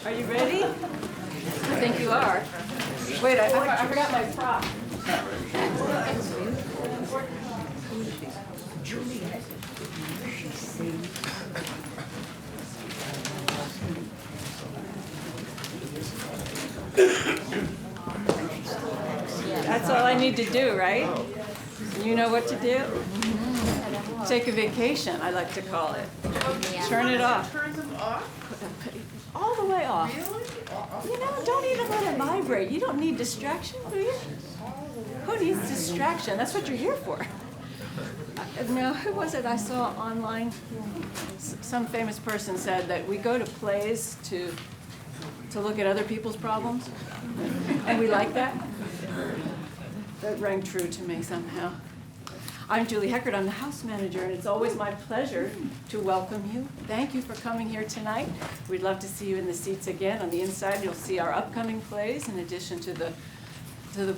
Are you ready? I think you are. Wait, I forgot my prop. That's all I need to do, right? You know what to do? Take a vacation, I like to call it. Turn it off. Turn them off? All the way off. Really? You know, don't even let it vibrate. You don't need distraction, do you? Who needs distraction? That's what you're here for. Now, who was it I saw online? Some famous person said that we go to plays to look at other people's problems, and we like that. That rang true to me somehow. I'm Julie Heckert, I'm the house manager, and it's always my pleasure to welcome you. Thank you for coming here tonight. We'd love to see you in the seats again. On the inside, you'll see our upcoming plays, in addition to the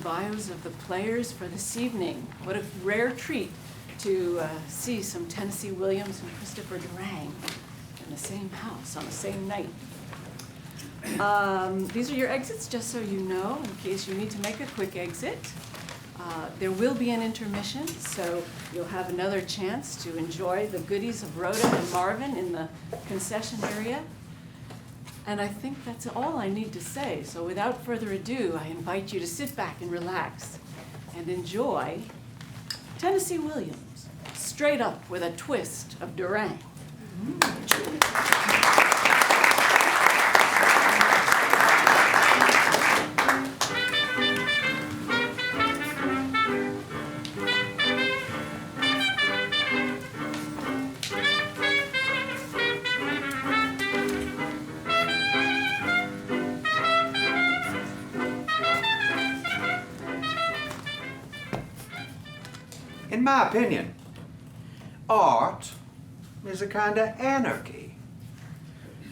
bios of the players for this evening. What a rare treat to see some Tennessee Williams and Christopher Durang in the same house on the same night. These are your exits, just so you know, in case you need to make a quick exit. There will be an intermission, so you'll have another chance to enjoy the goodies of Rhoda and Marvin in the concession area. And I think that's all I need to say. So without further ado, I invite you to sit back and relax and enjoy Tennessee Williams, straight up with a twist of Durang. In my opinion, art is a kind of anarchy.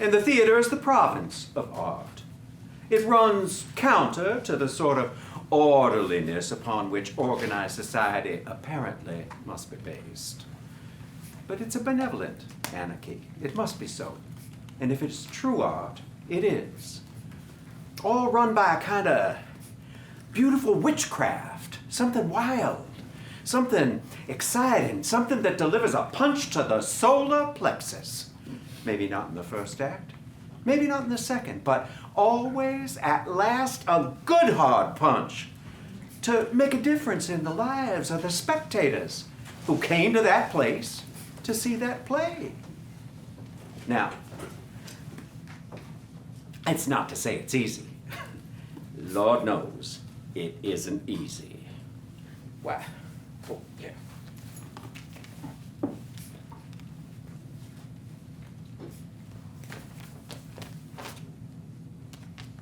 And the theater is the province of art. It runs counter to the sort of orderliness upon which organized society apparently must be based. But it's a benevolent anarchy. It must be so. And if it's true art, it is. All run by a kind of beautiful witchcraft, something wild. Something exciting, something that delivers a punch to the solar plexus. Maybe not in the first act, maybe not in the second, but always, at last, a good hard punch to make a difference in the lives of the spectators who came to that place to see that play. Now, it's not to say it's easy. Lord knows it isn't easy. Why? Oh, yeah.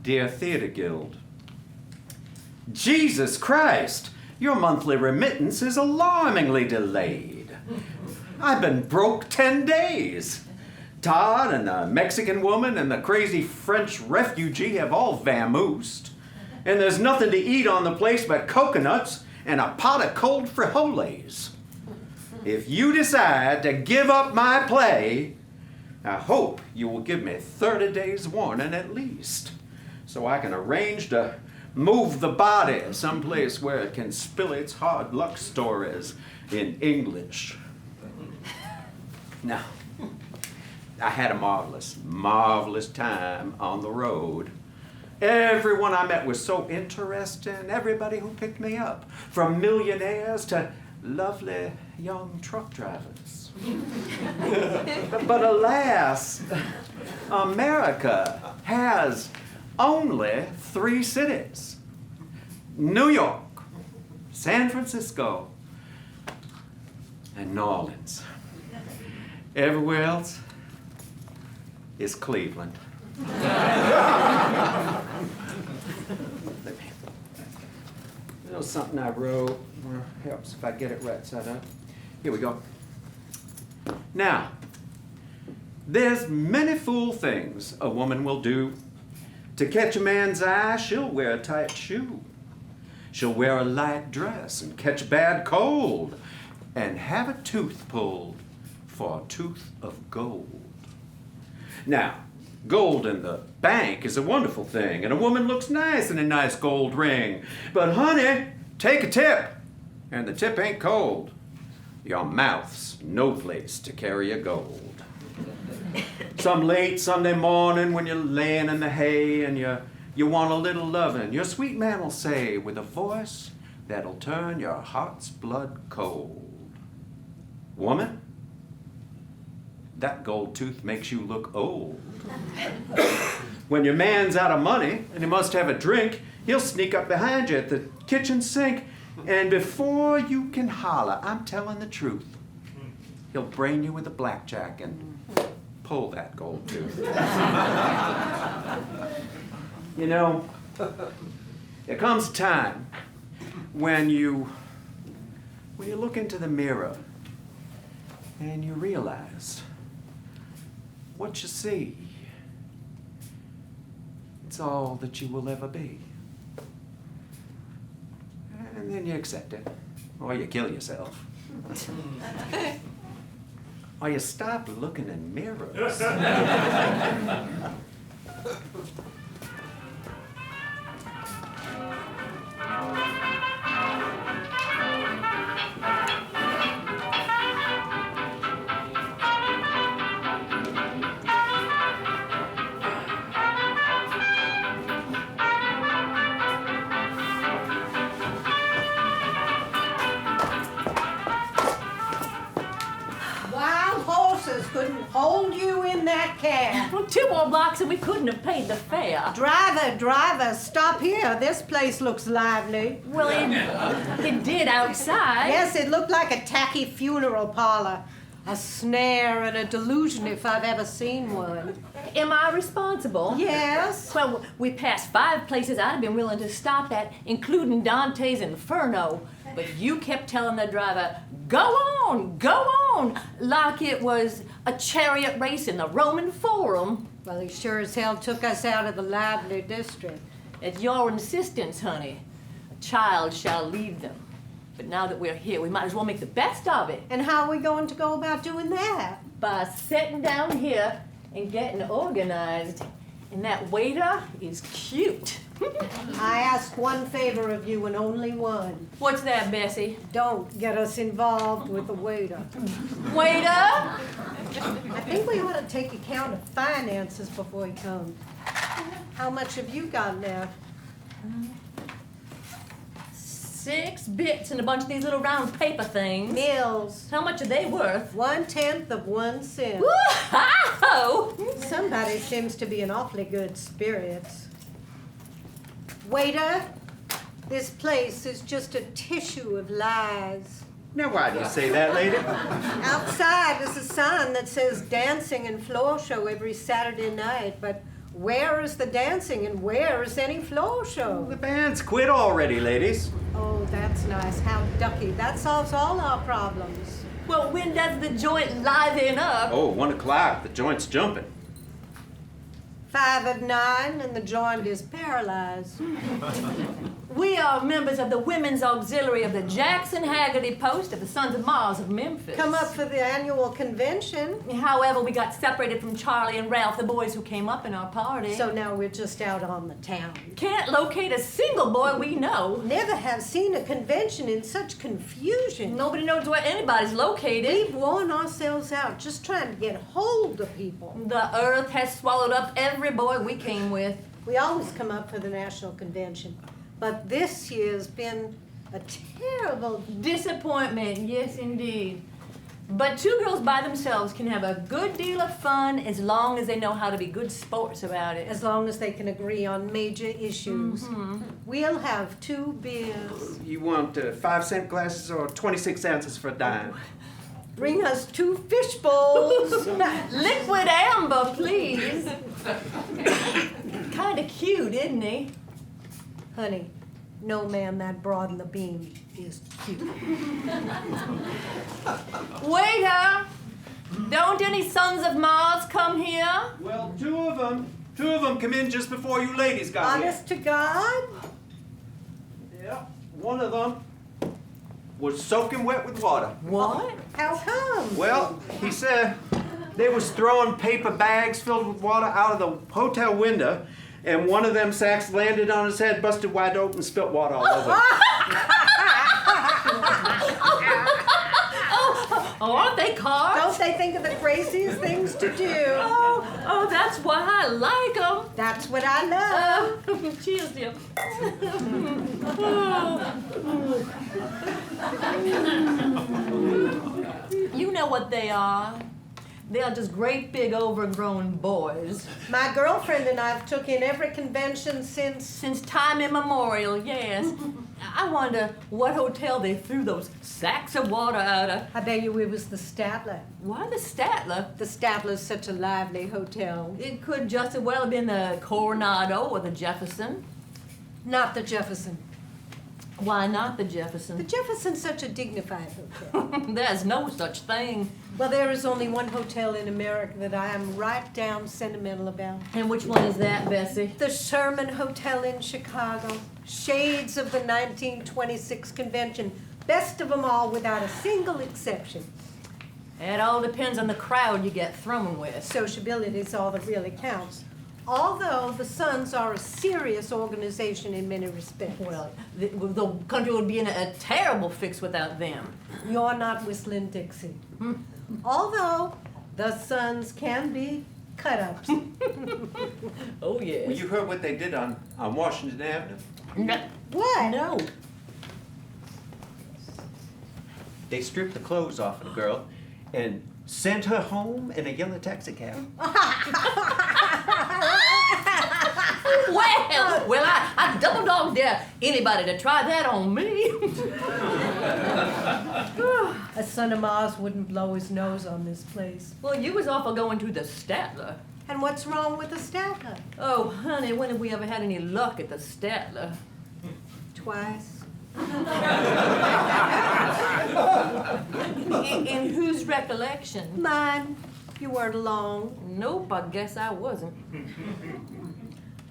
Dear Theater Guild, Jesus Christ, your monthly remittance is alarmingly delayed. I've been broke 10 days. Todd and the Mexican woman and the crazy French refugee have all vamoosed. And there's nothing to eat on the place but coconuts and a pot of cold frijoles. If you decide to give up my play, I hope you will give me 30 days warning at least, so I can arrange to move the body someplace where it can spill its hard luck stories in English. Now, I had a marvelous, marvelous time on the road. Everyone I met was so interesting, everybody who picked me up, from millionaires to lovely young truck drivers. But alas, America has only 3 cities: New York, San Francisco, and New Orleans. Everywhere else is Cleveland. You know something I wrote, helps if I get it right side up. Here we go. Now, there's many fool things a woman will do. To catch a man's eye, she'll wear a tight shoe. She'll wear a light dress and catch a bad cold and have a tooth pulled for a tooth of gold. Now, Gold in the bank is a wonderful thing, and a woman looks nice in a nice gold ring. But honey, take a tip, and the tip ain't cold. Your mouth's no place to carry a gold. Some late Sunday morning when you're laying in the hay and you want a little lovin', your sweet man will say with a voice that'll turn your heart's blood cold, woman, that gold tooth makes you look old. When your man's out of money and he must have a drink, he'll sneak up behind you at the kitchen sink, and before you can holler, I'm telling the truth, he'll brain you with a blackjack and pull that gold tooth. You know, there comes a time when you look into the mirror and you realize what you see, it's all that you will ever be. And then you accept it, or you kill yourself. Or you stop looking in mirrors. Couldn't hold you in that cab. Well, 2 more blocks and we couldn't have paid the fare. Driver, stop here. This place looks lively. Well, it did outside. Yes, it looked like a tacky funeral parlor. A snare and a delusion if I've ever seen one. Am I responsible? Yes. Well, we passed 5 places I'd have been willing to stop at, including Dante's Inferno. But you kept telling the driver, go on, like it was a chariot race in the Roman Forum. Well, he sure as hell took us out of the lively district. At your insistence, honey, a child shall lead them. But now that we're here, we might as well make the best of it. And how are we going to go about doing that? By sitting down here and getting organized. And that waiter is cute. I ask one favor of you and only one. What's that, Bessie? Don't get us involved with the waiter. Waiter? I think we ought to take account of finances before he comes. How much have you got left? 6 bits and a bunch of these little round paper things. Mills. How much are they worth? 1/10 of 1 cent. Woo-ha-ho! Somebody seems to be in awfully good spirits. Waiter, this place is just a tissue of lies. Now, why do you say that, lady? Outside is a sign that says dancing and floor show every Saturday night, but where is the dancing and where is any floor show? The band's quit already, ladies. Oh, that's nice. How ducky. That solves all our problems. Well, when does the joint liven up? Oh, 1 o'clock. The joint's jumping. 5 of 9 and the joint is paralyzed. We are members of the Women's Auxiliary of the Jackson Haggerty Post of the Sons of Mars of Memphis. Come up for the annual convention. However, we got separated from Charlie and Ralph, the boys who came up in our party. So now we're just out on the town. Can't locate a single boy we know. Never have seen a convention in such confusion. Nobody knows where anybody's located. We've worn ourselves out just trying to get hold of people. The earth has swallowed up every boy we came with. We always come up for the national convention, but this year's been a terrible Disappointment, yes indeed. But 2 girls by themselves can have a good deal of fun as long as they know how to be good sports about it. as long as they can agree on major issues. Mm-hmm. We'll have 2 beers. You want 5-cent glasses or 26 ounces for a dime? Bring us 2 fish bowls. Liquid amber, please. Kinda cute, isn't he? Honey, no man that broad in the beam is cute. Waiter! Don't any Sons of Mars come here? Well, 2 of them. 2 of them come in just before you ladies got here. Honest to God? Yeah, one of them was soaking wet with water. What? How come? Well, he said They was throwing paper bags filled with water out of the hotel window, and one of them sacks landed on his head, busted wide open, spilt water all over him. Oh, aren't they cards? Don't they think of the craziest things to do? Oh, that's why I like them. That's what I love. Cheers, dear. You know what they are. They are just great big overgrown boys. My girlfriend and I have took in every convention Since time immemorial, yes. I wonder what hotel they threw those sacks of water out of. I bet you it was the Statler. Why the Statler? The Statler's such a lively hotel. It could just as well have been the Coronado or the Jefferson. Not the Jefferson. Why not the The Jefferson? Jefferson's such a dignified hotel. There's no such thing. Well, there is only one hotel in America that I am right down sentimental about. And which one is that, Bessie? The Sherman Hotel in Chicago. Shades of the 1926 convention. Best of them all without a single exception. It all depends on the crowd you get thrown with. Sociability is all that really counts. Although the Sons are a serious organization in many respects. Well, the country would be in a terrible fix without them. You're not whistling Dixie. Although the Sons can be cut-ups. Oh, yes. Well, you heard what they did on Washington Avenue? No. What? No. They stripped the clothes off of the girl and sent her home in a yellow taxi cab. Well, I double dog dare anybody to try that on me. A son of Mars wouldn't blow his nose on this place. Well, you was awful going to the Statler. And what's wrong with the Statler? Oh, honey, when have we ever had any luck at the Statler? Twice. In whose recollection? Mine. You weren't alone. Nope, I guess I wasn't.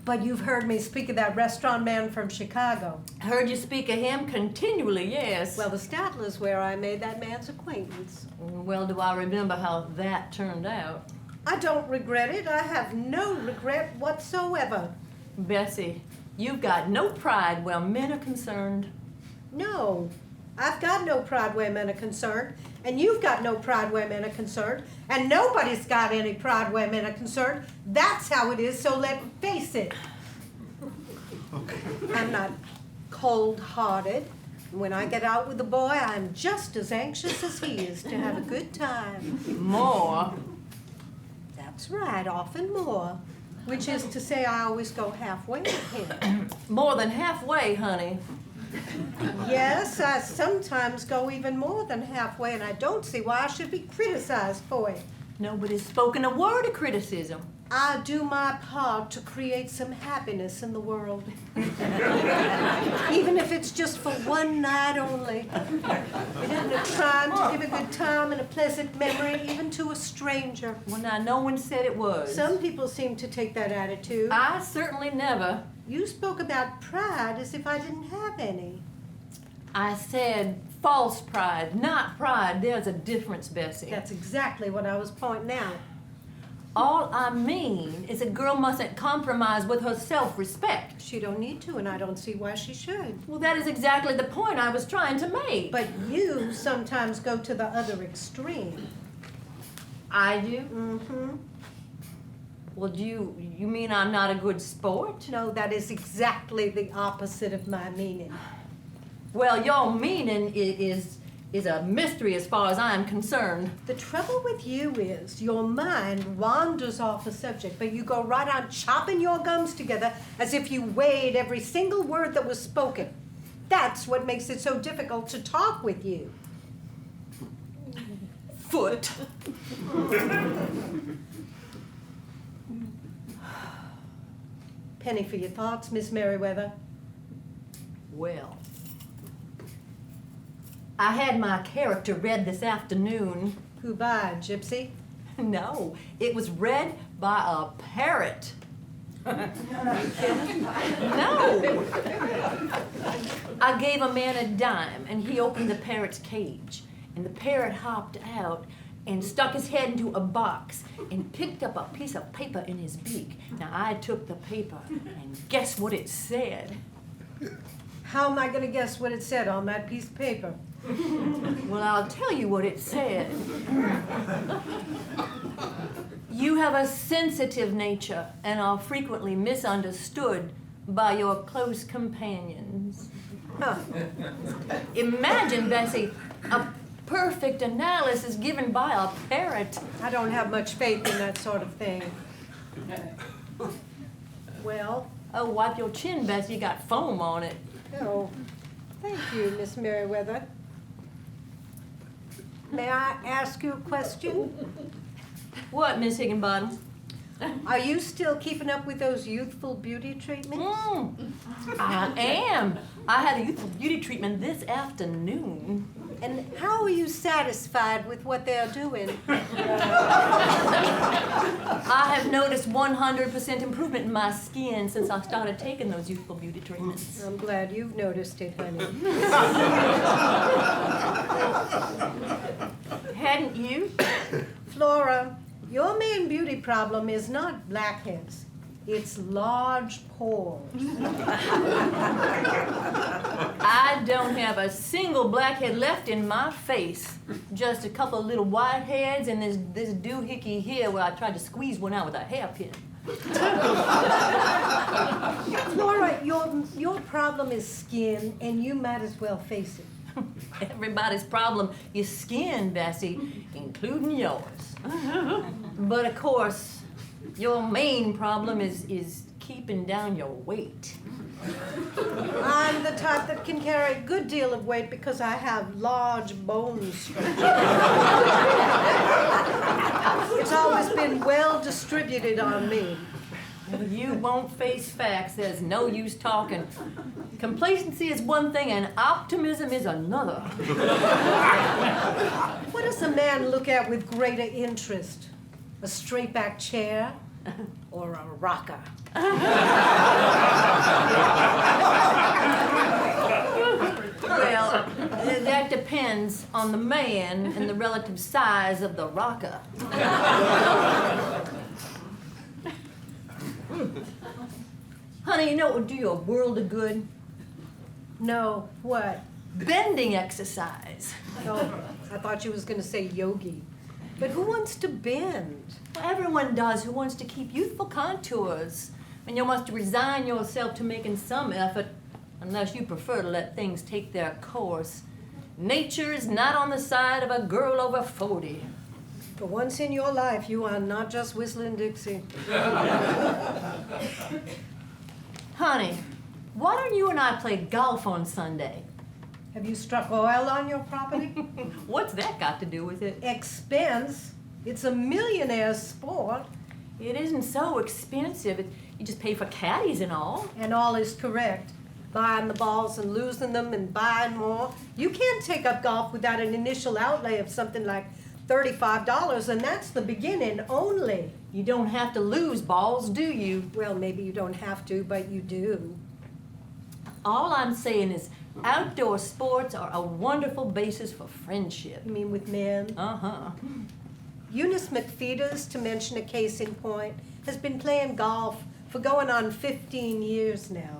But you've heard me speak of that restaurant man from Chicago. Heard you speak of him continually, yes. Well, the Statler's where I made that man's acquaintance. Well, do I remember how that turned out? I don't regret it. I have no regret whatsoever. Bessie, you've got no pride where men are concerned. No, I've got no pride where men are concerned, and you've got no pride where men are concerned, and nobody's got any pride where men are concerned. That's how it is, so let's face it. I'm not cold-hearted. When I get out with a boy, I'm just as anxious as he is to have a good time. More. That's right, often more. Which is to say, I always go halfway with him. More than halfway, honey. Yes, I sometimes go even more than halfway, and I don't see why I should be criticized for it. Nobody's spoken a word of criticism. I do my part to create some happiness in the world. Even if it's just for one night only. It isn't a crime to give a good time and a pleasant memory, even to a stranger. Well, now, no one said it was. Some people seem to take that attitude. I certainly never. You spoke about pride as if I didn't have any. I said false pride, not pride. There's a difference, Bessie. That's exactly what I was pointing out. All I mean is a girl mustn't compromise with her self-respect. She don't need to, and I don't see why she should. Well, that is exactly the point I was trying to make. But you sometimes go to the other extreme. I do? Mm-hmm. Well, do you mean I'm not a good sport? No, that is exactly the opposite of my meaning. Well, your meaning is a mystery as far as I'm concerned. The trouble with you is your mind wanders off the subject, but you go right on chopping your gums together as if you weighed every single word that was spoken. That's what makes it so difficult to talk with you. Foot. Penny for your thoughts, Miss Merriweather. Well, I had my character read this afternoon. Who by, Gypsy? No, it was read by a parrot. No. I gave a man a dime, and he opened the parrot's cage, and the parrot hopped out, and stuck his head into a box and picked up a piece of paper in his beak. Now, I took the paper, and guess what it said? How am I going to guess what it said on that piece of paper? Well, I'll tell you what it said. You have a sensitive nature and are frequently misunderstood by your close companions. Huh. Imagine, Bessie, a perfect analysis given by a parrot. I don't have much faith in that sort of thing. Well, Oh, wipe your chin, Bessie, you got foam on it. oh, thank you, Miss Merriweather. May I ask you a question? What, Miss Higginbottom? Are you still keeping up with those youthful beauty treatments? I am. I had a youthful beauty treatment this afternoon. And how are you satisfied with what they're doing? I have noticed 100% improvement in my skin since I started taking those youthful beauty treatments. I'm glad you've noticed it, honey. Hadn't you? Flora, your main beauty problem is not blackheads. It's large pores. I don't have a single blackhead left in my face. Just a couple of little whiteheads and this doohickey here where I tried to squeeze one out with a hairpin. Flora, your problem is skin, and you might as well face it. Everybody's problem is skin, Bessie, including yours. But of course, your main problem is keeping down your weight. I'm the type that can carry a good deal of weight because I have large bone structure. It's always been well distributed on me. If you won't face facts, there's no use talking. Complacency is one thing and optimism is another. What does a man look at with greater interest? A straight back chair or a rocker? Well, that depends on the man and the relative size of the rocker. Honey, you know what would do you a world of good? No, what? Bending exercise. Oh, I thought you was going to say yogi. But who wants to bend? Well, everyone does who wants to keep youthful contours. And you must resign yourself to making some effort, unless you prefer to let things take their course. Nature is not on the side of a girl over 40. For once in your life, you are not just whistling Dixie. Honey, why don't you and I play golf on Sunday? Have you struck oil on your property? What's that got to do with it? Expense? It's a millionaire's sport. It isn't so expensive. You just pay for caddies and all. And all is correct. Buying the balls and losing them and buying more. You can't take up golf without an initial outlay of something like $35, and that's the beginning only. You don't have to lose balls, do you? Well, maybe you don't have to, but you do. All I'm saying is outdoor sports are a wonderful basis for friendship. You mean with men? Uh-huh. Eunice McFeeters, to mention a case in point, has been playing golf for going on 15 years now.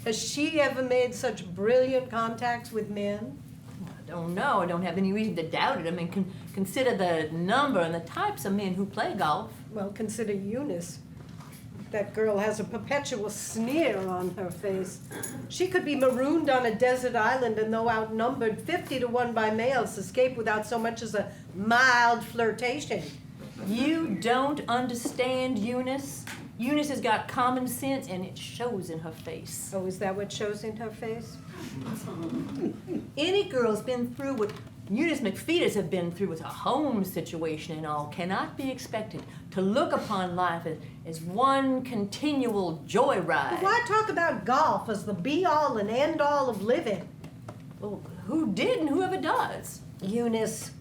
Has she ever made such brilliant contacts with men? I don't know. I don't have any reason to doubt it. I mean, consider the number and the types of men who play golf. Well, consider Eunice. That girl has a perpetual sneer on her face. She could be marooned on a desert island and, though outnumbered 50 to 1 by males, escape without so much as a mild flirtation. You don't understand Eunice. Eunice has got common sense, and it shows in her face. Oh, is that what shows in her face? Any girl's been through what Eunice McFeeters have been through with a home situation and all cannot be expected to look upon life as one continual joyride. But why talk about golf as the be-all and end-all of living? Well, who did and whoever does? Eunice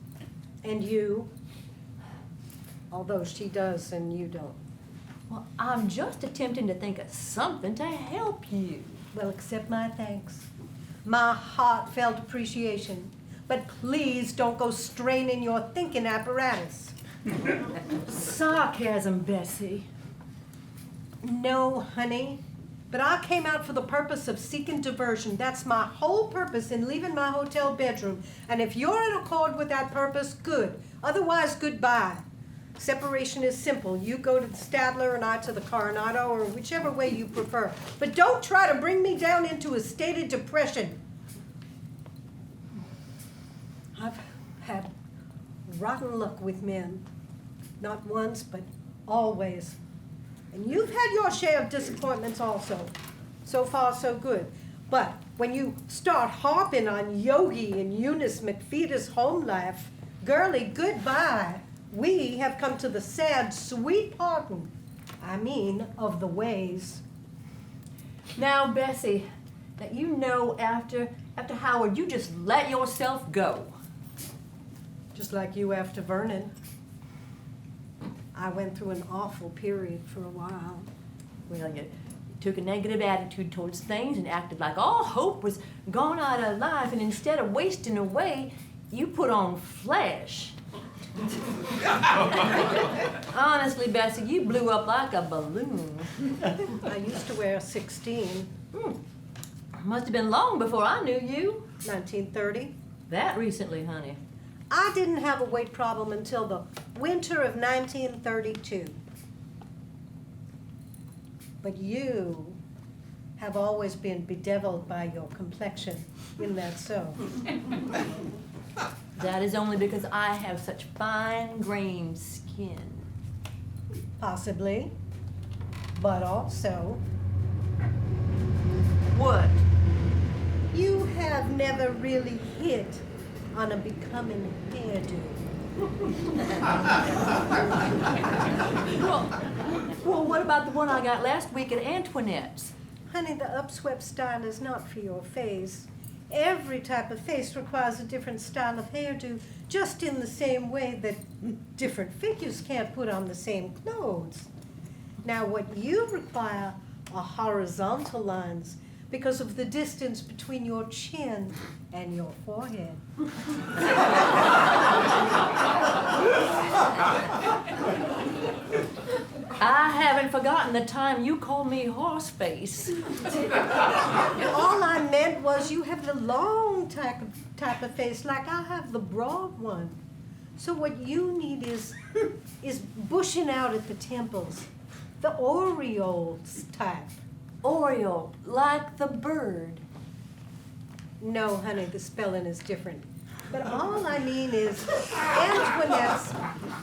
and you, although she does and you don't. Well, I'm just attempting to think of something to help you. Well, accept my thanks. My heartfelt appreciation But please don't go straining your thinking apparatus. Sarcasm, Bessie. No, honey. But I came out for the purpose of seeking diversion. That's my whole purpose in leaving my hotel bedroom. And if you're in accord with that purpose, good. Otherwise, goodbye. Separation is simple. You go to the Stadler and I to the Coronado, or whichever way you prefer. But don't try to bring me down into a state of depression. I've had rotten luck with men. Not once, but always. And you've had your share of disappointments also. So far, so good. But when you start harping on Yogi and Eunice McFeeder's home life, girlie, goodbye. We have come to the sad, sweet parting. I mean, of the ways. Now, Bessie, that you know after Howard, you just let yourself go. Just like you after Vernon. I went through an awful period for a while. Well, you took a negative attitude towards things and acted like all hope was gone out of life, and instead of wasting away, you put on flesh. Honestly, Bessie, you blew up like a balloon. I used to wear 16. Must have been long before I knew you. 1930. That recently, honey. I didn't have a weight problem until the winter of 1932. But you have always been bedeviled by your complexion. Isn't that so? That is only because I have such fine-grained skin. Possibly. But also, What? you have never really hit on a becoming hairdo. Well, what about the one I got last week at Antoinette's? Honey, the upswept style is not for your face. Every type of face requires a different style of hairdo, just in the same way that different figures can't put on the same clothes. Now, what you require are horizontal lines because of the distance between your chin and your forehead. I haven't forgotten the time you called me horse face. All I meant was you have the long type of face like I have the broad one. So what you need is bushing out at the temples, the aureoles type. Oriole, like the bird. No, honey, the spelling is different. But all I mean is Antoinette's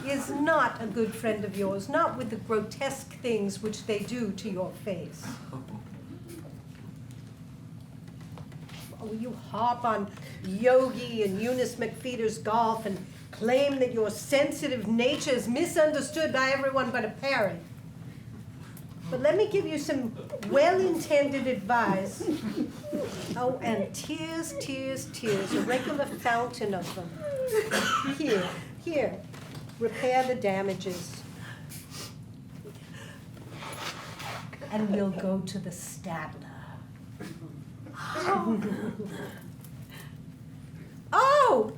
is not a good friend of yours, not with the grotesque things which they do to your face. Oh, you harp on Yogi and Eunice McFeeder's golf and claim that your sensitive nature is misunderstood by everyone but a parrot. But let me give you some well-intended advice. Oh, and tears, tears, tears, a regular fountain of them. Here, repair the damages. And we'll go to the Stadler. Oh,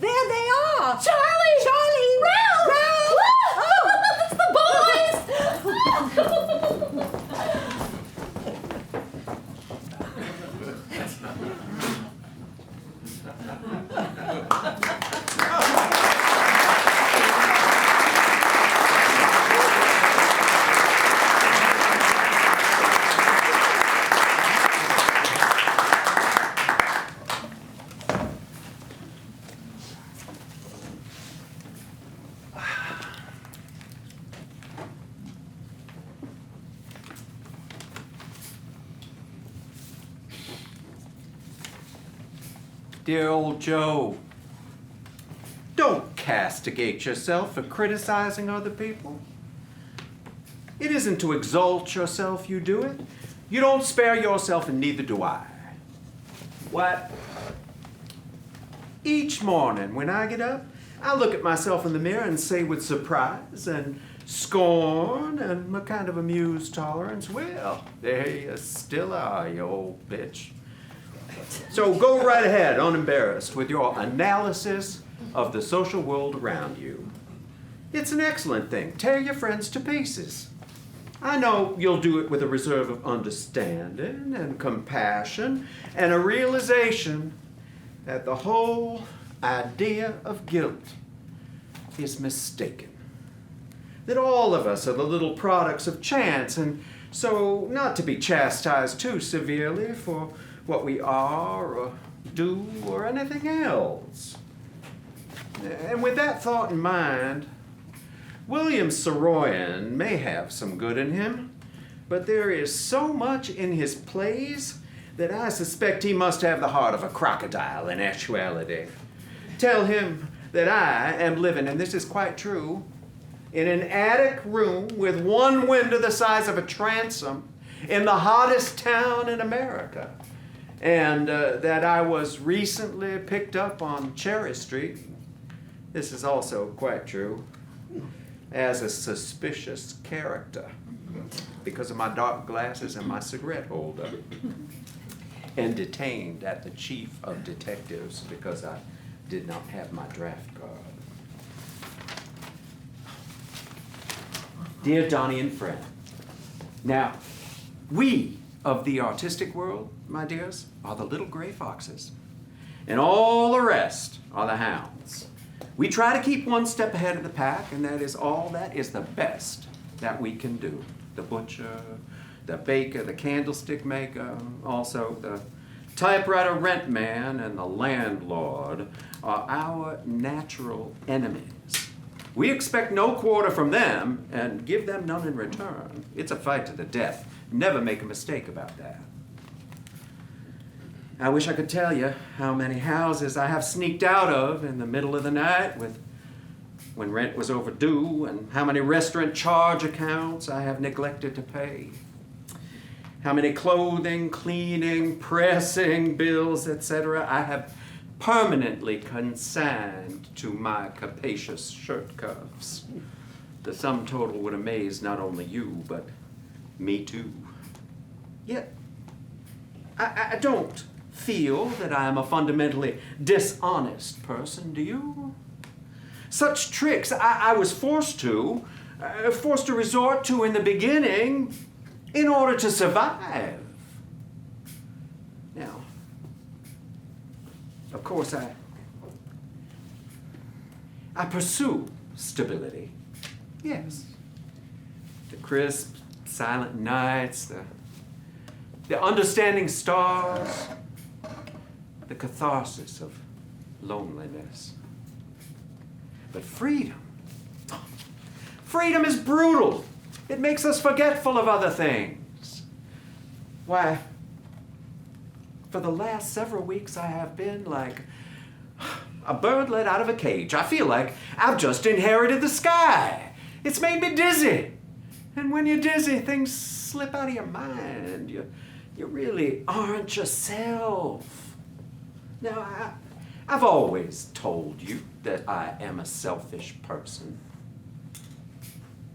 there they are! Charlie! Charlie! Ralph! Ralph! Oh, it's the boys! Dear old Joe, don't castigate yourself for criticizing other people. It isn't to exalt yourself you do it. You don't spare yourself, and neither do I. What? Each morning when I get up, I look at myself in the mirror and say with surprise and scorn and a kind of amused tolerance, well, there you still are, you old bitch. So go right ahead, unembarrassed, with your analysis of the social world around you. It's an excellent thing. Tear your friends to pieces. I know you'll do it with a reserve of understanding and compassion and a realization that the whole idea of guilt is mistaken. That all of us are the little products of chance, and so not to be chastised too severely for what we are or do or anything else. And with that thought in mind, William Saroyan may have some good in him, but there is so much in his plays that I suspect he must have the heart of a crocodile in actuality. Tell him that I am living, and this is quite true, in an attic room with one window the size of a transom in the hottest town in America, and that I was recently picked up on Cherry Street. This is also quite true, as a suspicious character because of my dark glasses and my cigarette holder, and detained at the chief of detectives because I did not have my draft card. Dear Donnie and Fred, now, we of the artistic world, my dears, are the little gray foxes, and all the rest are the hounds. We try to keep one step ahead of the pack, and that is the best that we can do. The butcher, the baker, the candlestick maker, also the typewriter rent man and the landlord are our natural enemies. We expect no quarter from them and give them none in return. It's a fight to the death. Never make a mistake about that. I wish I could tell you how many houses I have sneaked out of in the middle of the night when rent was overdue, and how many restaurant charge accounts I have neglected to pay. How many clothing, cleaning, pressing bills, etc. I have permanently consigned to my capacious shirt cuffs. The sum total would amaze not only you, but me too. Yet, I don't feel that I am a fundamentally dishonest person, do you? Such tricks I was forced to resort to in the beginning in order to survive. Now, of course, I pursue stability. Yes. The crisp, silent nights, the understanding stars, the catharsis of loneliness. But freedom is brutal. It makes us forgetful of other things. Why, for the last several weeks I have been like a bird let out of a cage. I feel like I've just inherited the sky. It's made me dizzy. And when you're dizzy, things slip out of your mind. You really aren't yourself. Now, I've always told you that I am a selfish person.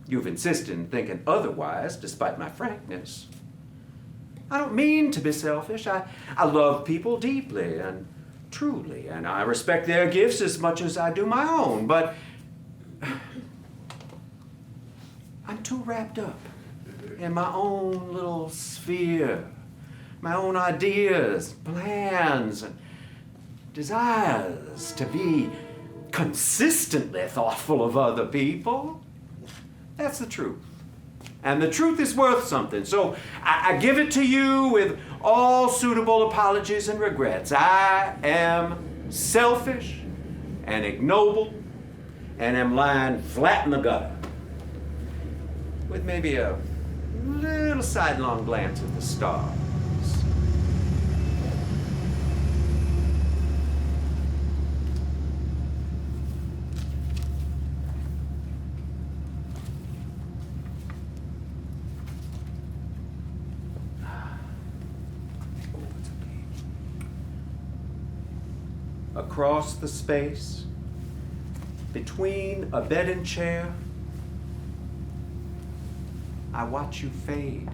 You've insisted in thinking otherwise, despite my frankness. I don't mean to be selfish. I love people deeply and truly, and I respect their gifts as much as I do my own, but I'm too wrapped up in my own little sphere, my own ideas, plans, and desires to be consistently thoughtful of other people. That's the truth. And the truth is worth something. So I give it to you with all suitable apologies and regrets. I am selfish and ignoble and am lying flat in the gutter, with maybe a little sidelong glance at the stars. Across the space between a bed and chair, I watch you fade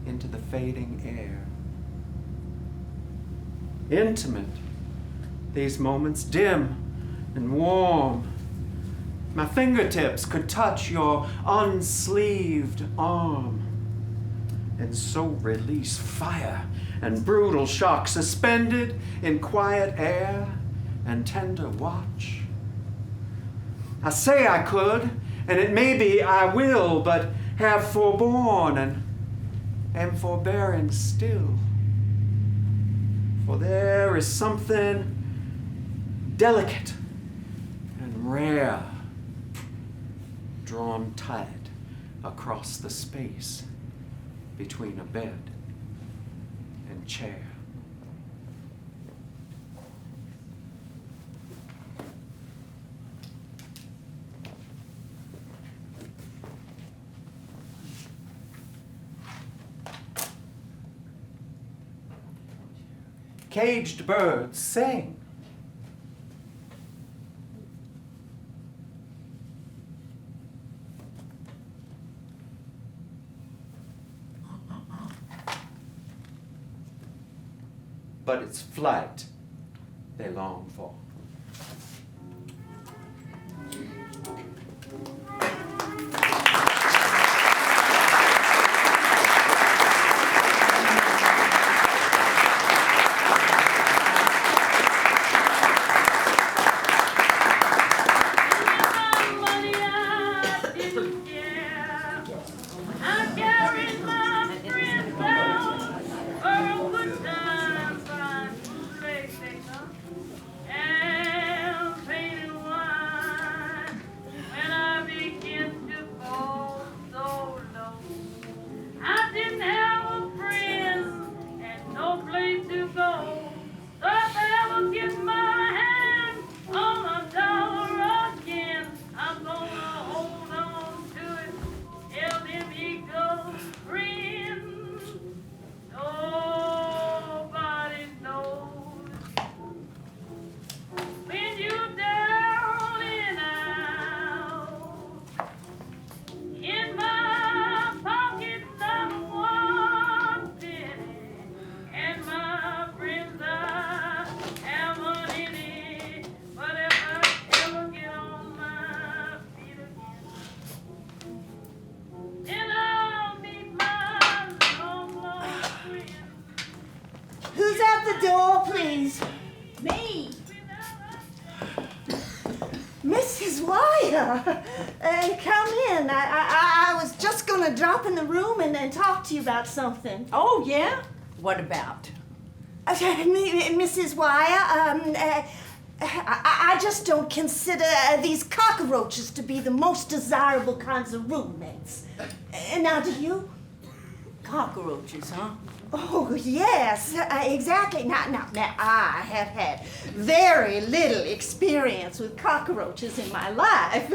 into the fading air. intimate. These moments dim and warm. My fingertips could touch your unsleeved arm, and so release fire and brutal shock, suspended in quiet air and tender watch. I say I could, and it may be I will, but have forborne and am forbearing still. For there is something delicate and rare drawn tight across the space between a bed and chair. Caged birds sing. But it's flight they long for. Come in. I was just gonna drop in the room and talk to you about something. Oh, yeah? What about? Mrs. Wire, I just don't consider these cockroaches to be the most desirable kinds of roommates. Now, do you? Cockroaches, huh? Oh, yes, exactly. Now, I have had very little experience with cockroaches in my life,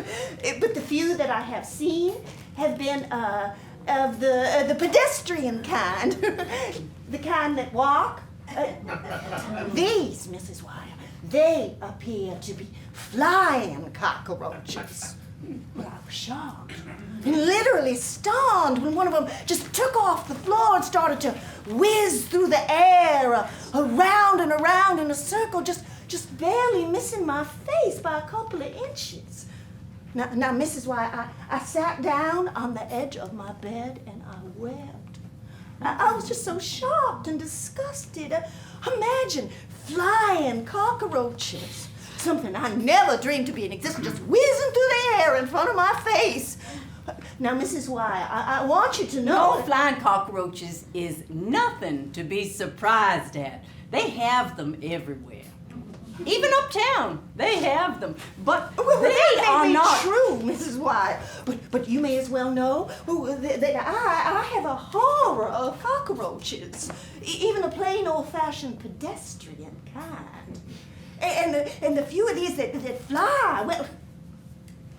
but the few that I have seen have been of the pedestrian kind, the kind that walk. These, Mrs. Wire, they appear to be flying cockroaches. Well, I was shocked and literally stunned when one of them just took off the floor and started to whiz through the air, around and around in a circle, just barely missing my face by a couple of inches. Now, Mrs. Wire, I sat down on the edge of my bed and I wept. I was just so shocked and disgusted. Imagine flying cockroaches. Something I never dreamed to be in existence, just whizzing through the air in front of my face. Now, Mrs. Wire, I want you to know... No, flying cockroaches is nothing to be surprised at. They have them everywhere. Even uptown, they have them. But they are not true, Mrs. Wire. But you may as well know that I have a horror of cockroaches, even a plain old-fashioned pedestrian kind. And the few of these that fly, well,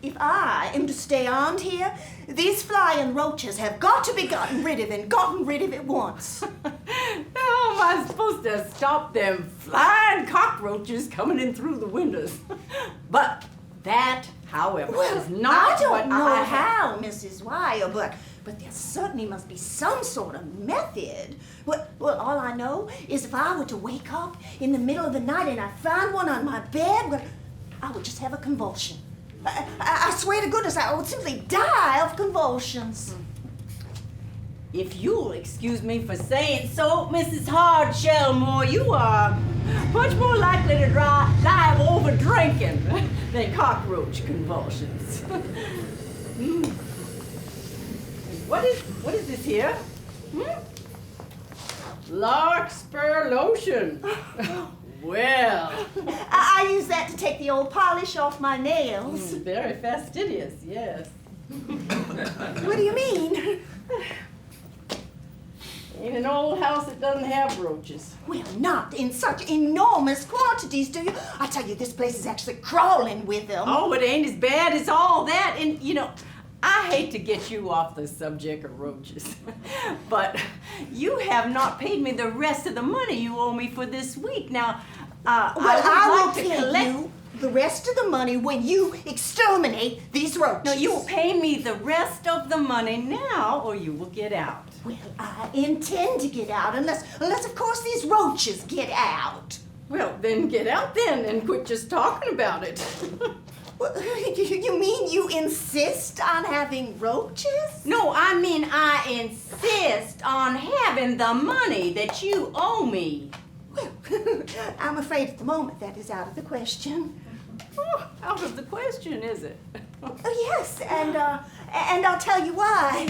if I am to stay on here, these flying roaches have got to be gotten rid of and gotten rid of at once. How am I supposed to stop them flying cockroaches coming in through the windows? But that, however, is not I don't what know I how, Mrs. Wire, but but there certainly must be some sort of method. Well, all I know is if I were to wake up in the middle of the night and I found one on my bed, well, I would just have a convulsion. I swear to goodness, I would simply die of convulsions. If you'll excuse me for saying so, Mrs. Hardshellmore, you are much more likely to die of over drinking than cockroach convulsions. What is this here? Larkspur lotion. Well. I use that to take the old polish off my nails. Very fastidious, yes. What do you mean? In an old house that doesn't have roaches. Well, not in such enormous quantities, do you? I tell you, this place is actually crawling with them. Oh, it ain't as bad as all that. And, you know, I hate to get you off the subject of roaches, but you have not paid me the rest of the money you owe me for this week. Now, I will pay you the rest of the money when you exterminate these roaches. No, you will pay me the rest of the money now, or you will get out. Well, I intend to get out, unless of course these roaches get out. Well, then get out then, and quit just talking about it. Well, you mean you insist on having roaches? No, I mean I insist on having the money that you owe me. Well, I'm afraid at the moment that is out of the question. Oh, out of the question, is it? Oh, yes, and I'll tell you why.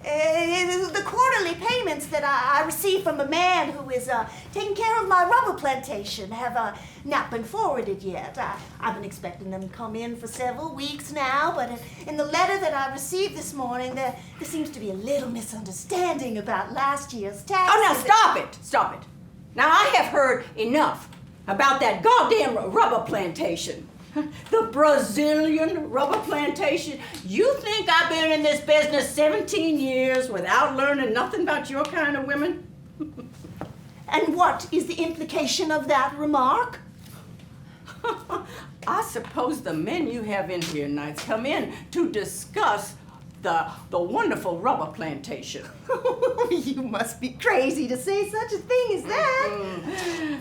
The quarterly payments that I receive from a man who is taking care of my rubber plantation have not been forwarded yet. I've been expecting them to come in for several weeks now, but in the letter that I received this morning, there seems to be a little misunderstanding about last year's taxes. Oh, now stop it! Stop it! Now I have heard enough about that goddamn rubber plantation. The Brazilian rubber plantation. You think I've been in this business 17 years without learning nothing about your kind of women? And what is the implication of that remark? I suppose the men you have in here nights come in to discuss the wonderful rubber plantation. You must be crazy to say such a thing as that.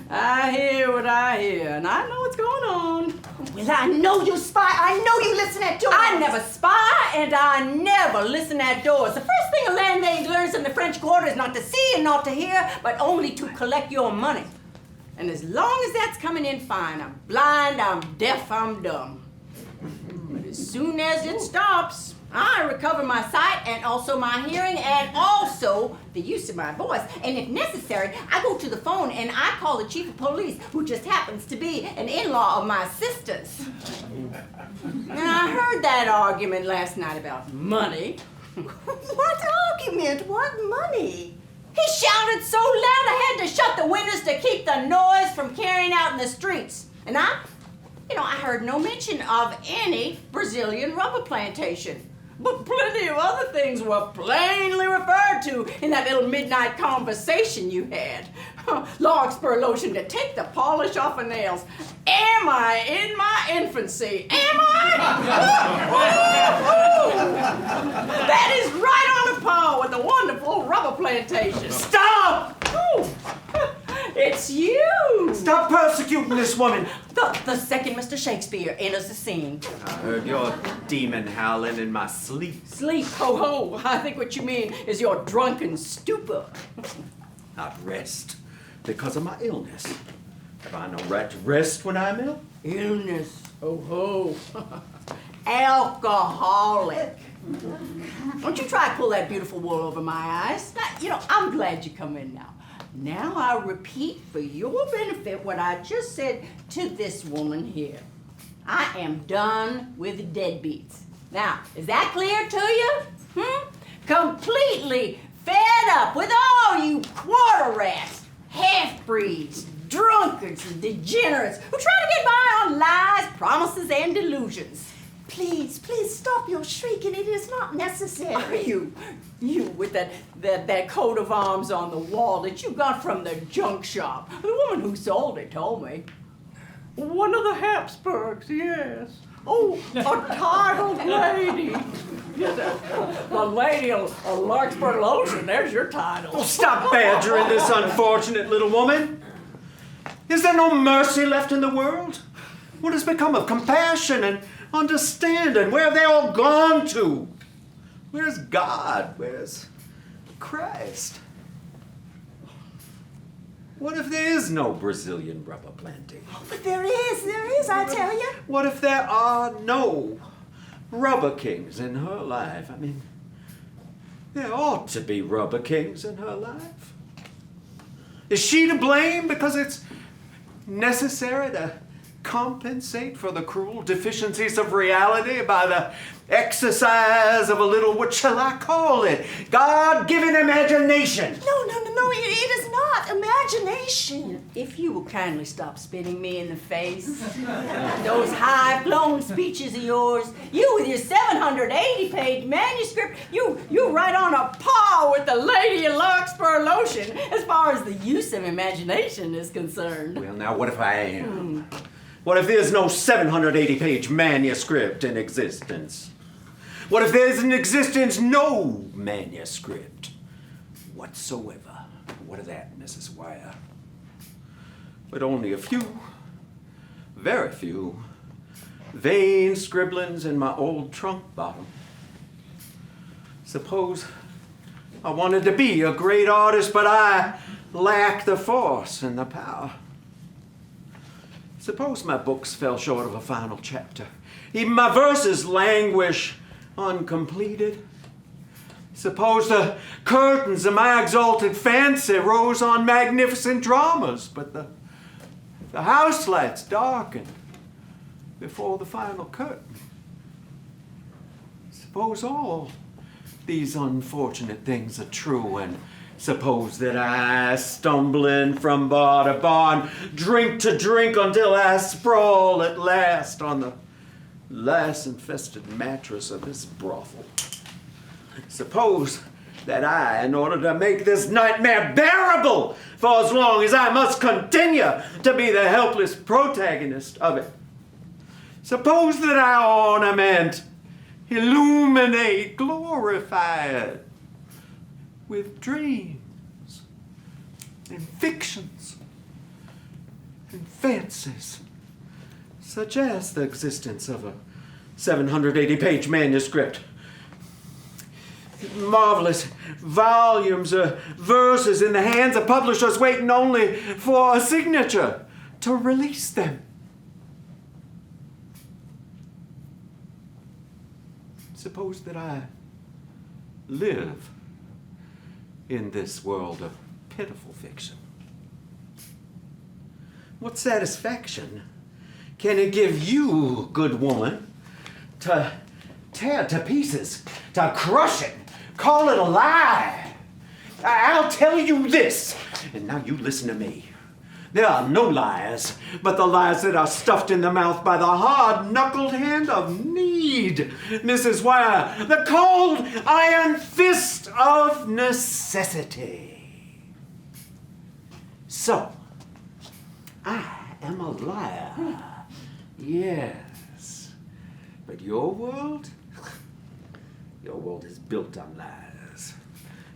I hear what I hear, and I know what's going on. Well, I know you spy. I know you listen at doors. I never spy, and I never listen at doors. The first thing a landlady learns in the French Quarter is not to see and not to hear, but only to collect your money. And as long as that's coming in fine, I'm blind, I'm deaf, I'm dumb. But as soon as it stops, I recover my sight and also my hearing and also the use of my voice. And if necessary, I go to the phone and I call the chief of police, who just happens to be an in-law of my sister's. And I heard that argument last night about money. What argument? What money? He shouted so loud I had to shut the windows to keep the noise from carrying out in the streets. And I heard no mention of any Brazilian rubber plantation. But plenty of other things were plainly referred to in that little midnight conversation you had. Larkspur lotion to take the polish off of nails. Am I in my infancy? Am I? That is right on a par with the wonderful rubber plantation. Stop! Ooh. It's you! Stop persecuting this woman! The second Mr. Shakespeare enters the scene. I heard your demon howling in my sleep. Sleep, ho ho! I think what you mean is your drunken stupor. Not rest, because of my illness. Have I no right to rest when I'm ill? Illness, ho ho. Alcoholic. Don't you try to pull that beautiful wool over my eyes. I'm glad you come in now. Now I'll repeat for your benefit what I just said to this woman here. I am done with deadbeats. Now, is that clear to you? Completely fed up with all you quarter rats, half-breeds, drunkards, and degenerates who try to get by on lies, promises, and delusions. Please stop your shrieking. It is not necessary. You with that coat of arms on the wall that you got from the junk shop. The woman who sold it told me. One of the Habsburgs, yes. Oh, a titled lady. The lady of Larkspur Lotion, there's your title. Oh, stop badgering this unfortunate little woman. Is there no mercy left in the world? What has become of compassion and understanding? Where have they all gone to? Where's God? Where's Christ? What if there is no Brazilian rubber planting? Oh, but there is, I tell you. What if there are no rubber kings in her life? I mean, there ought to be rubber kings in her life. Is she to blame because it's necessary to compensate for the cruel deficiencies of reality by the exercise of a little, what shall I call it, God-given imagination? No, it is not imagination. If you will kindly stop spitting me in the face. Those high-flown speeches of yours, you with your 780-page manuscript, you right on a par with the lady in Larkspur Lotion as far as the use of imagination is concerned. Well, now, what if I am? What if there's no 780-page manuscript in existence? What if there's in existence no manuscript whatsoever? What of that, Mrs. Wire? But only a few, very few, vain scribblings in my old trunk bottom. Suppose I wanted to be a great artist, but I lack the force and the power. Suppose my books fell short of a final chapter. Even my verses languish uncompleted. Suppose the curtains of my exalted fancy rose on magnificent dramas, but the house lights darken before the final curtain. Suppose all these unfortunate things are true, and suppose that I, stumbling from bar to bar, drink to drink until I sprawl at last on the lice-infested mattress of this brothel. Suppose that I, in order to make this nightmare bearable for as long as I must continue to be the helpless protagonist of it, suppose that I ornament, illuminate, glorify it with dreams and fictions and fancies, such as the existence of a 780-page manuscript, marvelous volumes of verses in the hands of publishers waiting only for a signature to release them. Suppose that I live in this world of pitiful fiction. What satisfaction can it give you, good woman, to tear it to pieces, to crush it, call it a lie? I'll tell you this, and now you listen to me. There are no lies, but the lies that are stuffed in the mouth by the hard-knuckled hand of need, Mrs. Wire, the cold iron fist of necessity. So, I am a liar, yes, but your world is built on lies.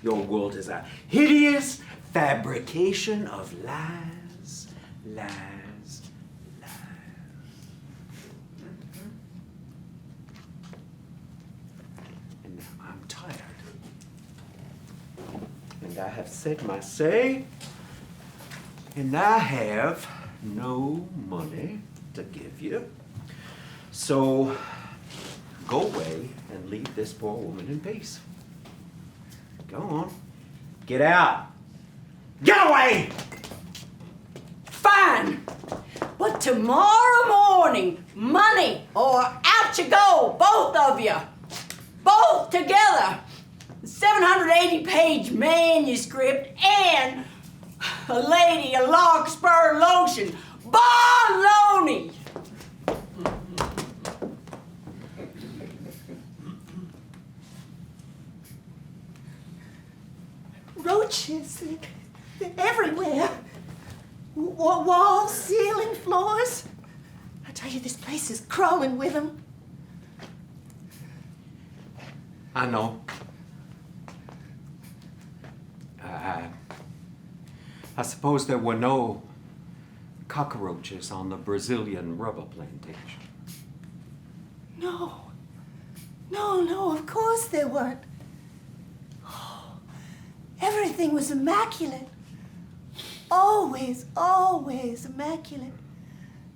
Your world is a hideous fabrication of lies, lies, lies. And now I'm tired. And I have said my say, and I have no money to give you. So go away and leave this poor woman in peace. Go on. Get out. Get away! Fine. But tomorrow morning, money or out you go, both of you. Both together. 780-page manuscript and a lady, a Larkspur Lotion. Baloney! Roaches everywhere. Walls, ceiling, floors. I tell tell you, this place is crawling with them. I know. I suppose there were no cockroaches on the Brazilian rubber plantation. No. No, of course there weren't. Oh, everything was immaculate. Always immaculate.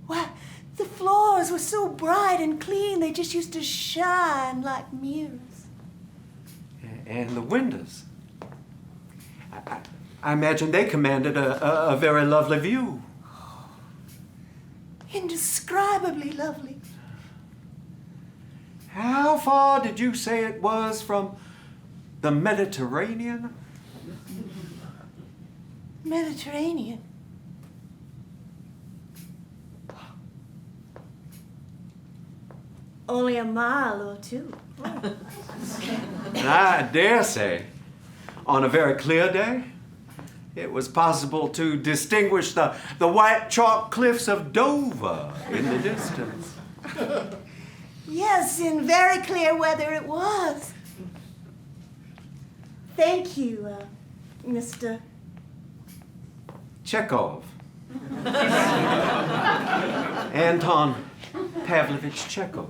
Why, the floors were so bright and clean, they just used to shine like mirrors. And the windows. I imagine they commanded a very lovely view. Indescribably lovely. How far did you say it was from the Mediterranean? Mediterranean. Only a mile or two. I dare say, on a very clear day, it was possible to distinguish the white chalk cliffs of Dover in the distance. Yes, in very clear weather it was. Thank you, Mr. Chekhov. Anton Pavlovich Chekhov.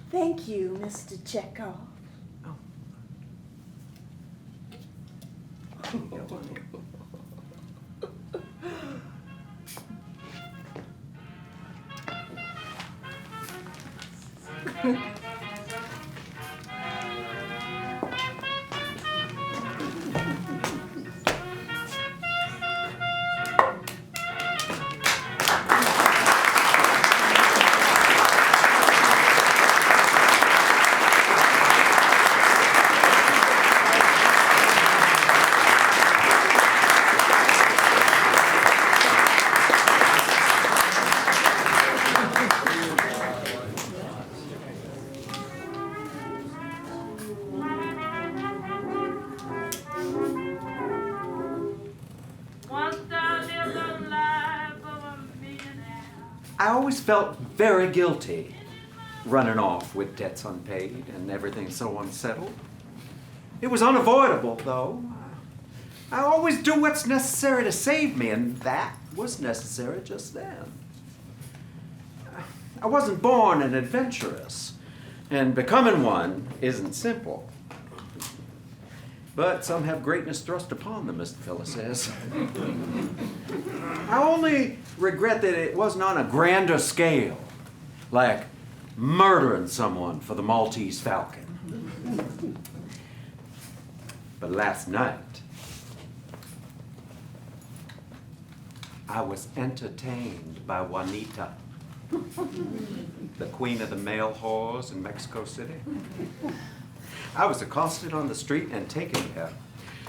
Thank you, Mr. Chekhov. I always felt very guilty running off with debts unpaid and everything so unsettled. It was unavoidable, though. I always do what's necessary to save me, and that was necessary just then. I wasn't born an adventurous, and becoming one isn't simple. But some have greatness thrust upon them, Mr. Phyllis says. I only regret that it wasn't on a grander scale, like murdering someone for the Maltese Falcon. But last night, I was entertained by Juanita, the queen of the male whores in Mexico City. I was accosted on the street and taken there.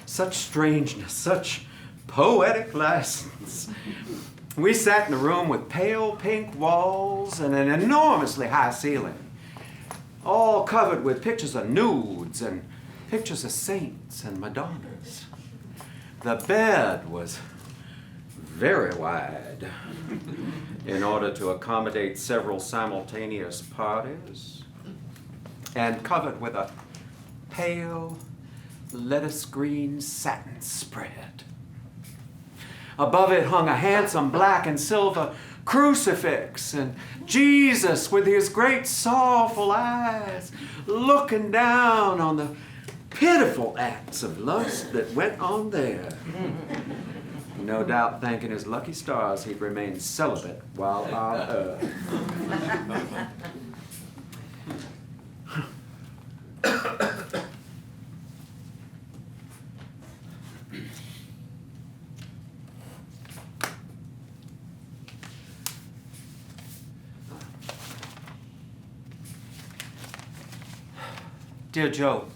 Such strangeness, such poetic license. We sat in a room with pale pink walls and an enormously high ceiling, all covered with pictures of nudes and pictures of saints and Madonnas. The bed was very wide in order to accommodate several simultaneous parties, and covered with a pale lettuce green satin spread. Above it hung a handsome black and silver crucifix, and Jesus with his great sorrowful eyes looking down on the pitiful acts of lust that went on there. No doubt thanking his lucky stars he'd remained celibate while on earth. Dear Joe,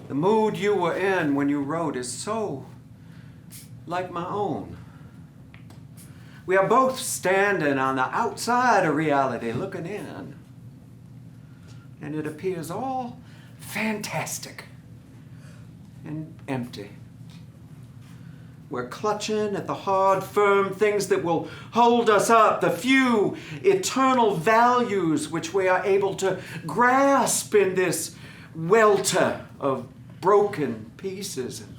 the mood you were in when you wrote is so like my own. We are both standing on the outside of reality looking in, and it appears all fantastic and empty. We're clutching at the hard, firm things that will hold us up, the few eternal values which we are able to grasp in this welter of broken pieces and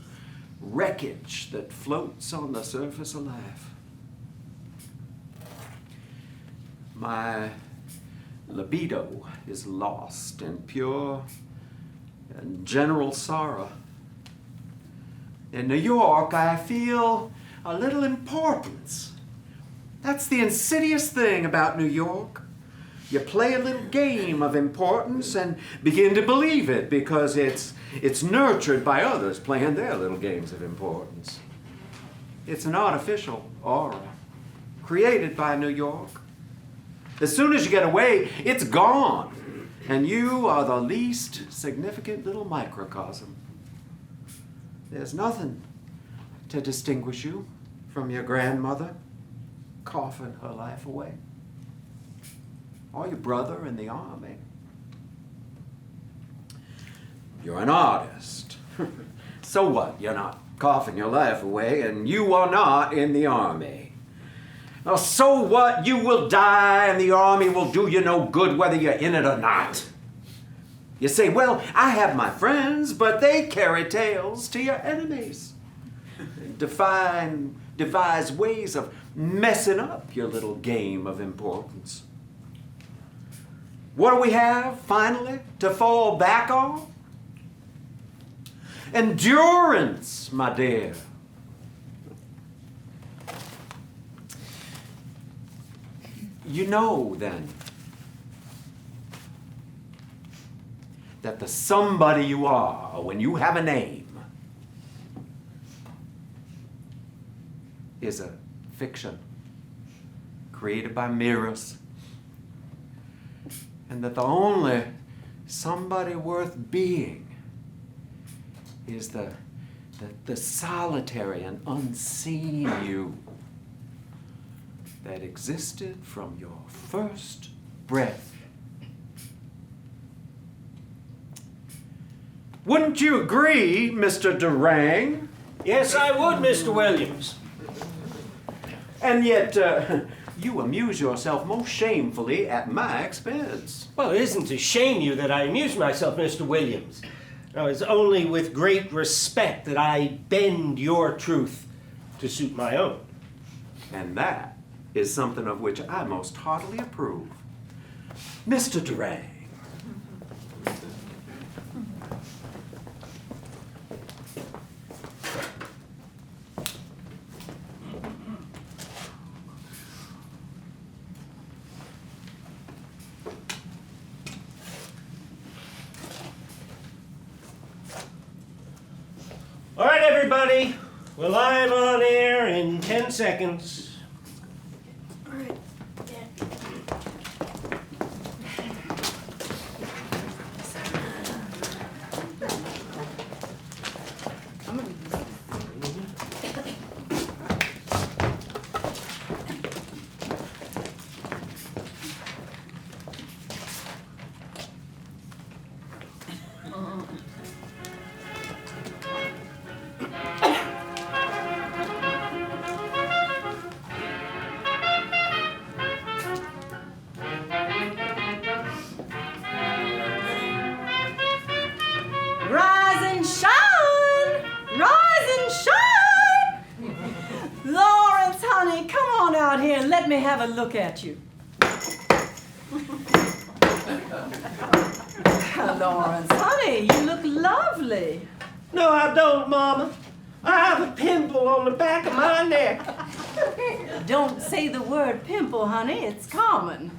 wreckage that floats on the surface of life. My libido is lost in pure and general sorrow. In New York, I feel a little importance. That's the insidious thing about New York. You play a little game of importance and begin to believe it because it's nurtured by others playing their little games of importance. It's an artificial aura created by New York. As soon as you get away, it's gone, and you are the least significant little microcosm. There's nothing to distinguish you from your grandmother coughing her life away, or your brother in the army. You're an artist. So what? You're not coughing your life away, and you are not in the army. Now, so what? You will die, and the army will do you no good whether you're in it or not. You say, well, I have my friends, but they carry tales to your enemies. Devise ways of messing up your little game of importance. What do we have, finally, to fall back on? Endurance, my dear. You know, then, that the somebody you are when you have a name is a fiction created by mirrors, and that the only somebody worth being is the solitary and unseen you that existed from your first breath. Wouldn't you agree, Mr. Durang? Yes, I would, Mr. Williams. And yet, you amuse yourself most shamefully at my expense. Well, it isn't to shame you that I amuse myself, Mr. Williams. No, it's only with great respect that I bend your truth to suit my own. And that is something of which I most heartily approve. Mr. Durang. All right, everybody. We're live on air in 10 seconds. All right. Let me have a look at you. Lawrence, honey, you look lovely. No, I don't, Mama. I have a pimple on the back of my neck. Don't say the word pimple, honey. It's common.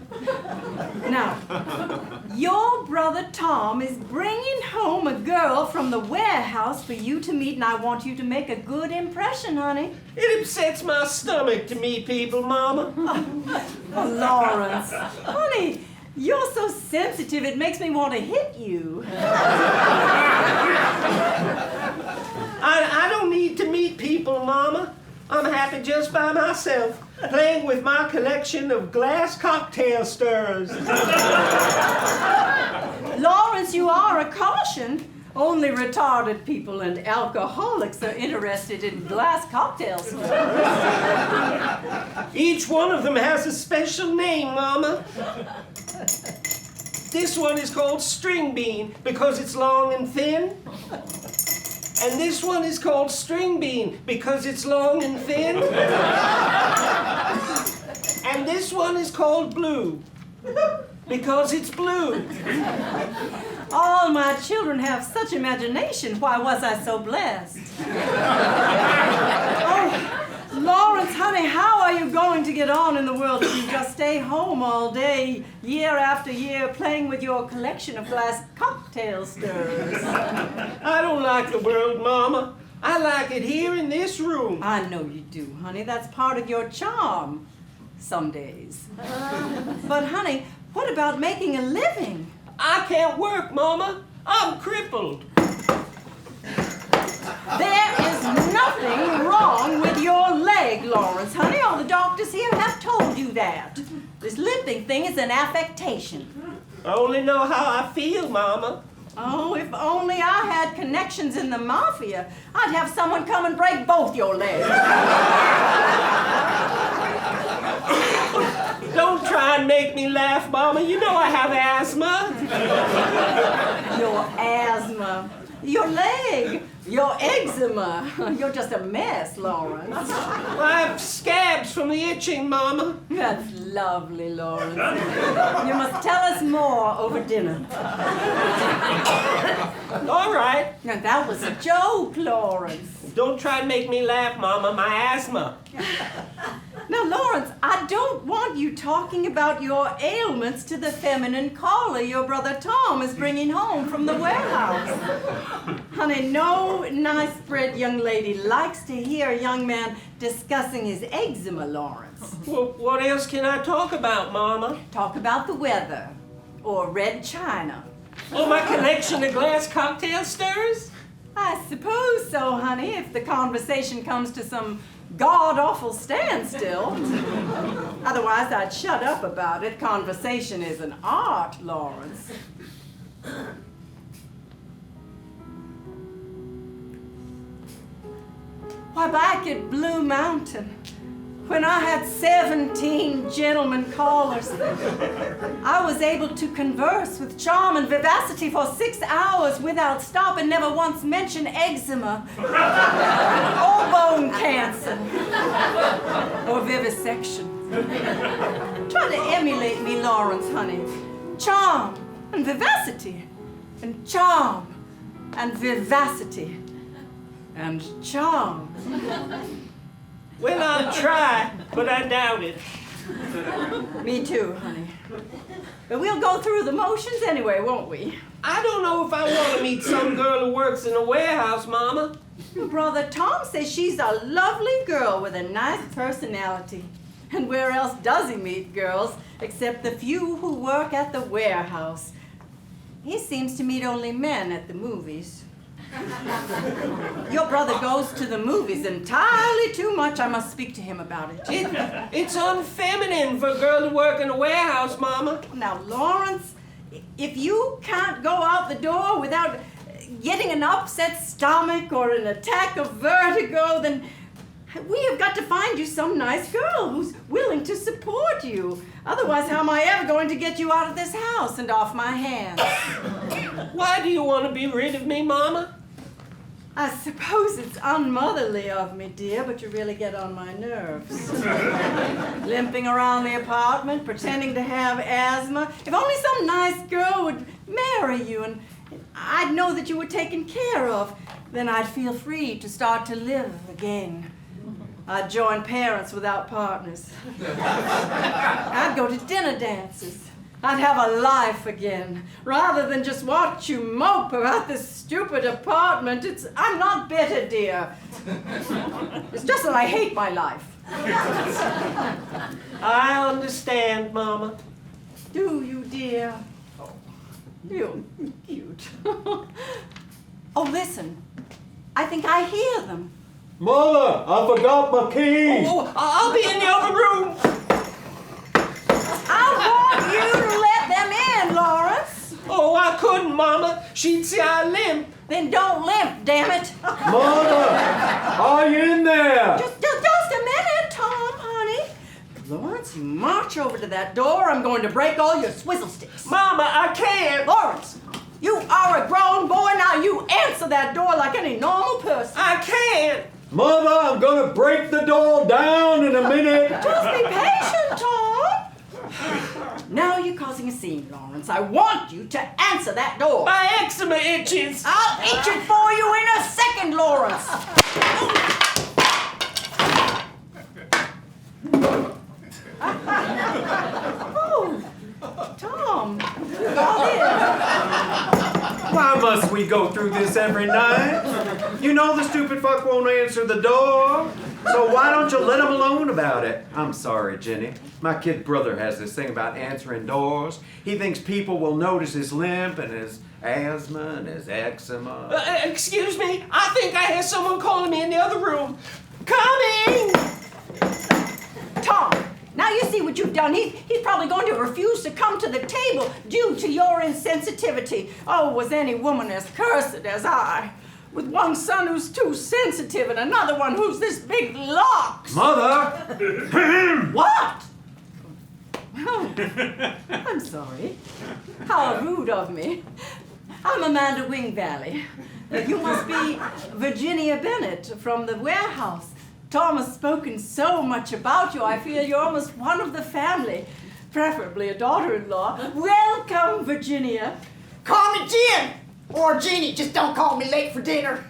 Now, your brother Tom is bringing home a girl from the warehouse for you to meet, and I want you to make a good impression, honey. It upsets my stomach to meet people, Mama. Oh, Lawrence, honey, you're so sensitive, it makes me want to hit you. I don't need to meet people, Mama. I'm happy just by myself, playing with my collection of glass cocktail stirrers. Lawrence, you are a caution. Only retarded people and alcoholics are interested in glass cocktails. Each one of them has a special name, Mama. This one is called string bean because it's long and thin. And this one is called string bean because it's long and thin. And this one is called blue because it's blue. All my children have such imagination. Why was I so blessed? Oh, Lawrence, honey, how are you going to get on in the world if you just stay home all day, year after year, playing with your collection of glass cocktail stirrers? I don't like the world, Mama. I like it here in this room. I know you do, honey. That's part of your charm. Some days. But, honey, what about making a living? I can't work, Mama. I'm crippled. There is nothing wrong with your leg, Lawrence, honey. All the doctors here have told you that. This limping thing is an affectation. I only know how I feel, Mama. Oh, if only I had connections in the mafia, I'd have someone come and break both your legs. Don't try and make me laugh, Mama. You know I have asthma. Your asthma, your leg, your eczema. You're just a mess, Lawrence. I have scabs from the itching, Mama. That's lovely, Lawrence. You must tell us more over dinner. All right. Now, that was a joke, Lawrence. Don't try and make me laugh, Mama. My asthma. Now, Lawrence, I don't want you talking about your ailments to the feminine caller your brother Tom is bringing home from the warehouse. Honey, no nice-bred young lady likes to hear a young man discussing his eczema, Lawrence. Well, what else can I talk about, Mama? Talk about the weather or red china. Oh, my collection of glass cocktail stirrers? I suppose so, honey, if the conversation comes to some god-awful standstill. Otherwise, I'd shut up about it. Conversation is an art, Lawrence. Why, back at Blue Mountain, when I had 17 gentlemen callers, I was able to converse with charm and vivacity for 6 hours without stop and never once mention eczema, or bone cancer, or vivisection. Try to emulate me, Lawrence, honey. Charm and vivacity, and charm and vivacity, and charm. Well, I'll try, but I doubt it. Me too, honey. But we'll go through the motions anyway, won't we? I don't know if I want to meet some girl who works in a warehouse, Mama. Your brother Tom says she's a lovely girl with a nice personality. And where else does he meet girls except the few who work at the warehouse? He seems to meet only men at the movies. Your brother goes to the movies entirely too much. I must speak to him about it. It's unfeminine for a girl to work in a warehouse, Mama. Now, Lawrence, if you can't go out the door without getting an upset stomach or an attack of vertigo, then we have got to find you some nice girl who's willing to support you. Otherwise, how am I ever going to get you out of this house and off my hands? Why do you want to be rid of me, Mama? I suppose it's unmotherly of me, dear, but you really get on my nerves. Limping around the apartment, pretending to have asthma. If only some nice girl would marry you and I'd know that you were taken care of, then I'd feel free to start to live again. I'd join parents without partners. I'd go to dinner dances. I'd have a life again, rather than just watch you mope about this stupid apartment. I'm not bitter, dear. It's just that I hate my life. I understand, Mama. Do you, dear? You're cute. Oh, listen. I think I hear them. Mother, I forgot my keys. Oh, I'll be in the other room. I want you to let them in, Lawrence. Oh, I couldn't, wouldn't, Mama. She'd see I limp. Then don't limp, damn it. Mother, are you in there? Just a minute, Tom, honey. Lawrence, you march over to that door. I'm going to break all your swizzle sticks. Mama, I can't. Lawrence, you are a grown boy. Now you answer that door like any normal person. I can't. Mother, I'm gonna break the door down in a minute. Just be patient, Tom. Now you're causing a scene, Lawrence. I want you to answer that door. My eczema itches. I'll itch it for you in a second, Lawrence. Oh, Tom, you got Why must we go through this every night? You know the stupid fuck won't answer the door. So why don't you let him alone about it? I'm sorry, Jenny. My kid brother has this thing about answering doors. He thinks people will notice his limp and his asthma and his eczema. Excuse me. I think I hear someone calling me in the other room. Coming! Tom, now you see what you've done. He's probably going to refuse to come to the table due to your insensitivity. Oh, was any woman as cursed as I? With one son who's too sensitive and another one who's this big locks. Mother! What? Oh, I'm sorry. How rude of me. I'm Amanda Wing Valley. You must be Virginia Bennett from the warehouse. Tom has spoken so much about you, I feel you're almost one of the family, preferably a daughter-in-law. Welcome, Virginia. Call me Jen or Jeannie. Just don't call me late for dinner.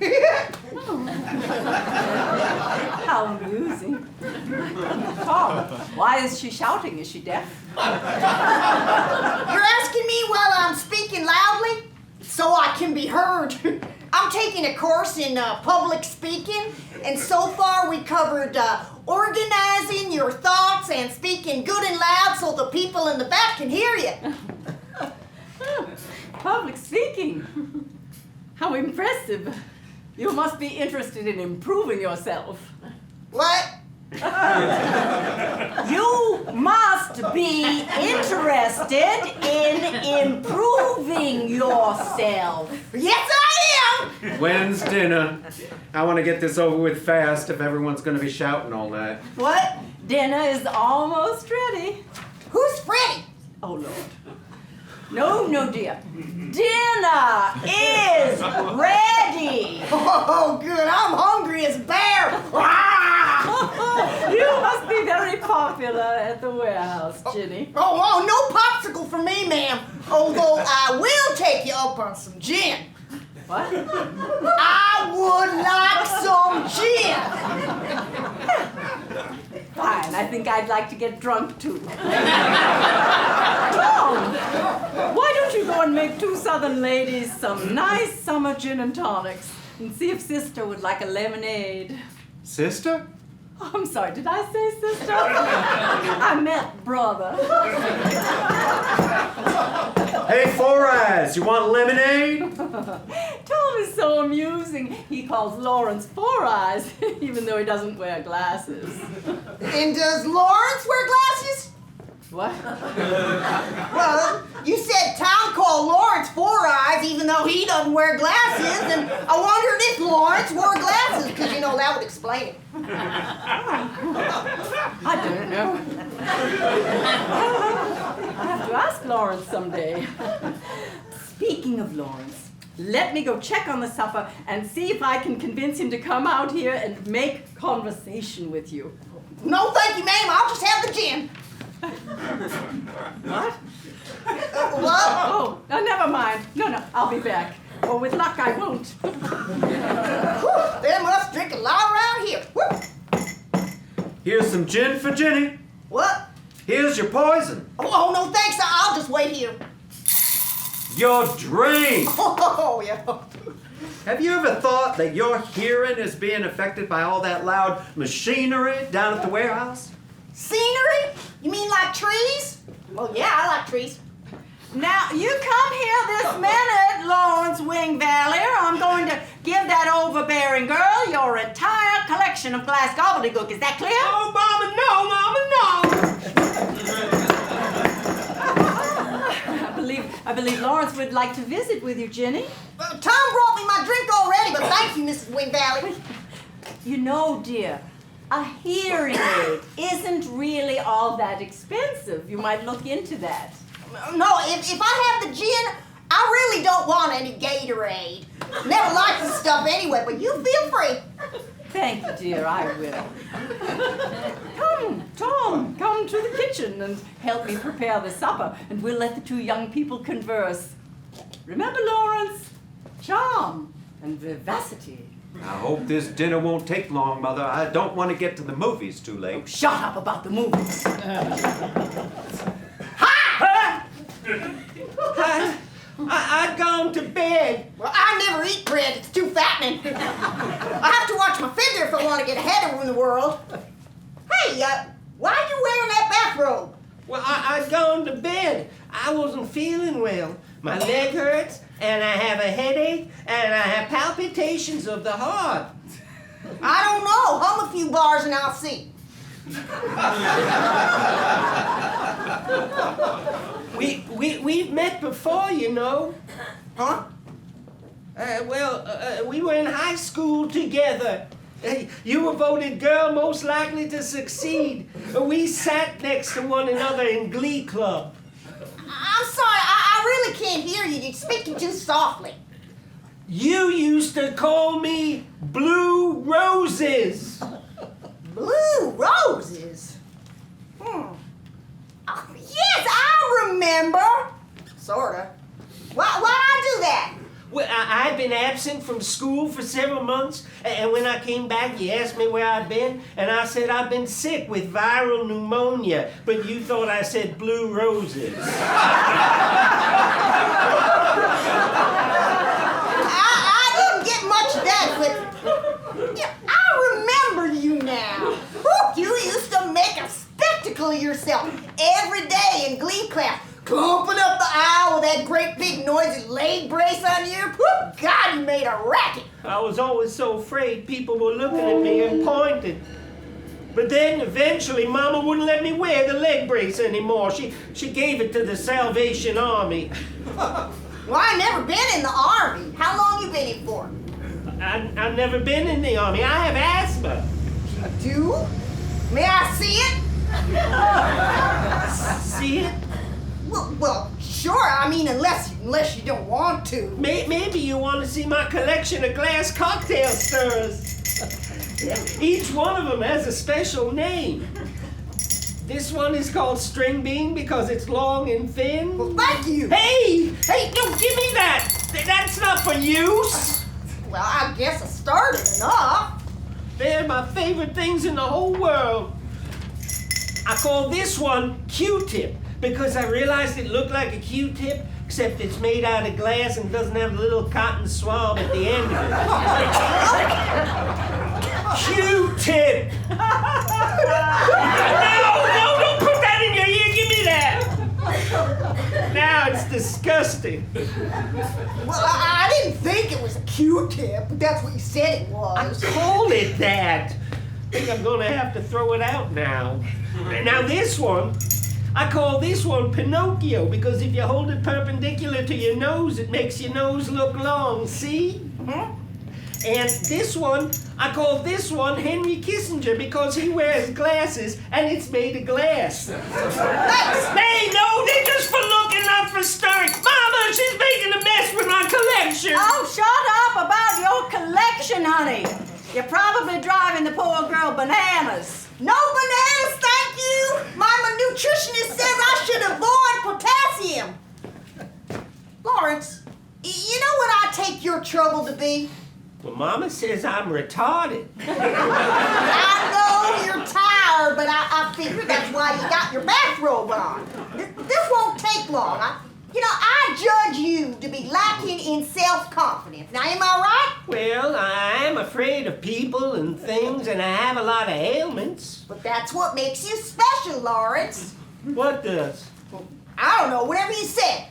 How amusing. Tom, why is she shouting? Is she deaf? You're asking me while I'm speaking loudly so I can be heard. I'm taking a course in public speaking, and so far we covered organizing your thoughts and speaking good and loud so the people in the back can hear you. Public speaking. How impressive. You must be interested in improving yourself. What? You must be interested in improving yourself. Yes, I am! When's dinner? I want to get this over with fast if everyone's going to be shouting all night. What? Dinner is almost ready. Who's Freddie? Oh, Lord. No, dear. Dinner is ready. Oh, good. I'm hungry as a bear. You must be very popular at the warehouse, Jenny. Oh, no popsicle for me, ma'am. Although I will take you up on some gin. What? I would like some gin. Fine, I think I'd like to get drunk too. Tom, why don't you go and make two Southern ladies some nice summer gin and tonics and see if Sister would like a lemonade. Sister? Oh, I'm sorry, did I say sister? I meant brother. Hey, Four Eyes, you want lemonade? Tom is so amusing. He calls Lawrence Four Eyes, even though he doesn't wear glasses. And does Lawrence wear glasses? What? Well, you said Tom called Lawrence Four Eyes even though he doesn't wear glasses, and I wondered if Lawrence wore glasses, because, you know, that would explain it. I don't know. I'll have to ask Lawrence someday. Speaking of Lawrence, let me go check on the supper and see if I can convince him to come out here and make conversation with you. No, thank you, ma'am. I'll just have the gin. What? What? Oh, never mind. No, I'll be back. Or with luck, I won't. Whew, they must drink a lot around here. Whew. Here's some gin for Jenny. What? Here's your poison. Oh, no, thanks. I'll just wait here. Your drink. Oh, yeah. Have you ever thought that your hearing is being affected by all that loud machinery down at the warehouse? Scenery? You mean like trees? Well, yeah, I like trees. Now, you come here this minute, Lawrence Wing Valley, or I'm going to give that overbearing girl your entire collection of glass gobbledygook. Is that clear? Oh, Mama, no, Mama, no! I believe I believe Lawrence would like to visit with you, Jenny. Tom brought me my drink already, but thank you, Mrs. Wing Valley. You know, dear, a hearing aid isn't really all that expensive. You might look into that. No, if I have the gin, I really don't want any Gatorade. Never liked the stuff anyway, but you feel free. Thank you, dear, I will. Come, Tom, come to the kitchen and help me prepare the supper, and we'll let the two young people converse. Remember, Lawrence, charm and vivacity. I hope this dinner won't take long, Mother. I don't want to get to the movies too late. Shut up about the movies. I've gone to bed. Well, I never eat bread. It's too fattening. I have to watch my figure if I want to get ahead in the world. Hey, why are you wearing that bathrobe? Well, I've gone to bed. I wasn't feeling well. My leg hurts, and I have a headache, and I have palpitations of the heart. I don't know. Hum a few bars and I'll see. We've met before, you know. Huh? We were in high school together. You were voted girl most likely to succeed. We sat next to one another in Glee Club. I'm sorry. I really can't hear you. You're speaking too softly. You used to call me Blue Roses. Blue roses? Oh, yes, I remember. Sorta. Why'd I do that? Well, I'd been absent from school for several months, and when I came back, you asked me where I'd been, and I said I'd been sick with viral pneumonia, but you thought I said blue roses. I didn't get much of that, but yeah, I remember you now. You used to make a spectacle of yourself every day in glee class. Clumping up the aisle with that great big noisy leg brace on you. God, you made a racket. I was always so afraid people were looking at me and pointing. But then eventually Mama wouldn't let me wear the leg brace anymore. She gave it to the Salvation Army. Well, I never been in the Army. How long you been in for? I've never been in the Army. I have asthma. You? May I see it? See it? Well, sure. I mean, unless you don't want to. Maybe you want to see my collection of glass cocktail stirrers. Each one of them has a special name. This one is called String Bean because it's long and thin. Well, thank you. Hey, don't give me that. That's not for use. Well, I guess I started enough. They're my favorite things in the whole world. I call this one Q-tip because I realized it looked like a Q-tip, except it's made out of glass and doesn't have a little cotton swab at the end of it. Q-tip! No, don't put that in your ear, give me that! Now it's disgusting. Well, I didn't think it was a Q-tip, but that's what you said it was. I called it that. I think I'm gonna have to throw it out now. Now this one, I call this one Pinocchio because if you hold it perpendicular to your nose, it makes your nose look long, see? Huh? And this one, I call this one Henry Kissinger because he wears glasses and it's made of glass. Hey, no, they're just for looking, not for stirring. Mama, she's making a mess with my collection. Oh, shut up about your collection, honey. You're probably driving the poor girl bananas. No bananas, thank you. My nutritionist says I should avoid potassium. Lawrence, you know what I take your trouble to be? Well, Mama says I'm retarded. I know you're tired, but I figure that's why you got your bathrobe on. This won't take long. I judge you to be lacking in self-confidence. Now, am I right? Well, I am afraid of people and things, and I have a lot of ailments. But that's what makes you special, Lawrence. What does? I don't know, whatever you said.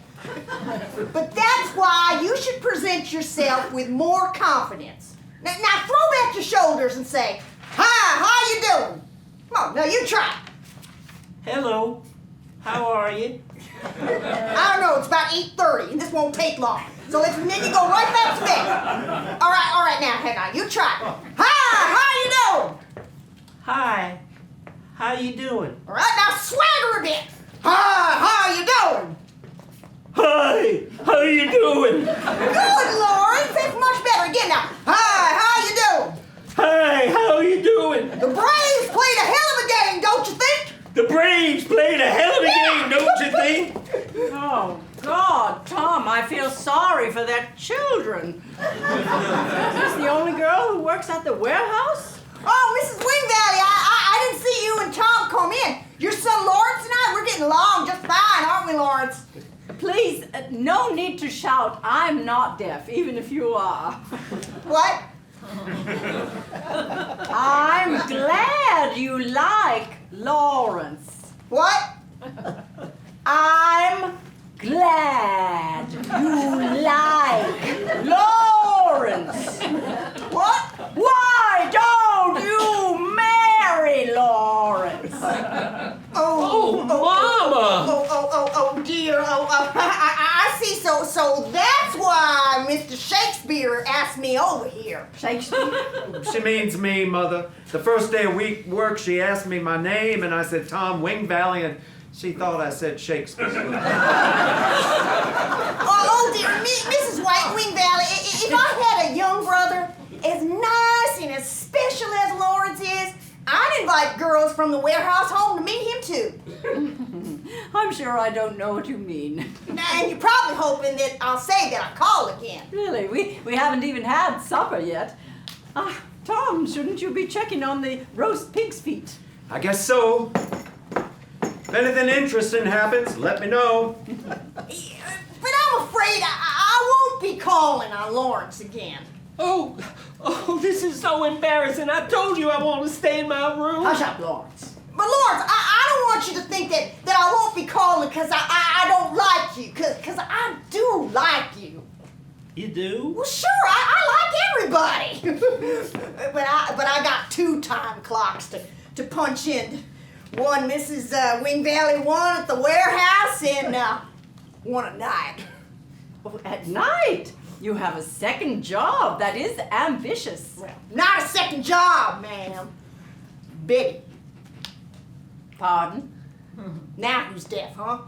But that's why you should present yourself with more confidence. Now throw back your shoulders and say, "Hi, how you doing?" Come on, now you try. Hello. How are you? I don't know, it's about 8:30, and this won't take long. So then you go right back to bed. All right, now, hang on, you try. Hi, how you doing? Hi. How you doing? All right, now swagger a bit. Hi, how you doing? Hi. How you doing? Good, Lawrence, that's much better. Again now. Hi, how you doing? Hi. How you doing? The Braves played a hell of a game, don't you think? The Braves played a hell of a game, don't you think? Oh, God, Tom, I feel sorry for their children. Is this the only girl who works at the warehouse? Oh, Mrs. Wingvalley, I didn't see you and Tom come in. Your son Lawrence and I, we're getting along just fine, aren't we, Lawrence? Please, no need to shout. I'm not deaf, even if you are. What? I'm glad you like Lawrence. What? I'm glad you like Lawrence. What? Why don't you marry Lawrence? Oh, Mama! Oh, dear. I see. So that's why Mr. Shakespeare asked me over here. Shakespeare? She means me, Mother. The first day of work, she asked me my name, and I said Tom Wingvalley, and she thought I said Shakespeare. Oh, dear, Mrs. White Wingvalley, if I had a young brother as nice and as special as Lawrence is, I'd invite girls from the warehouse home to meet him too. I'm sure I don't know what you mean. And you're probably hoping that I'll say that I call again. Really, we haven't even had supper yet. Tom, shouldn't you be checking on the roast pig's feet? I guess so. If anything interesting happens, let me know. But I'm afraid I won't be calling on Lawrence again. Oh, this is so embarrassing. I told you I want to stay in my room. Hush up, Lawrence. But Lawrence, I don't want you to think that I won't be calling because I don't like you, because I do like you. You do? Well, sure, I like everybody. but I got 2 time clocks to punch in. One Mrs. Wingvalley, one at the warehouse, and one at night. Oh, at night? You have a second job. That is ambitious. Well, not a second job, ma'am. Betty. Pardon? Now who's deaf, huh?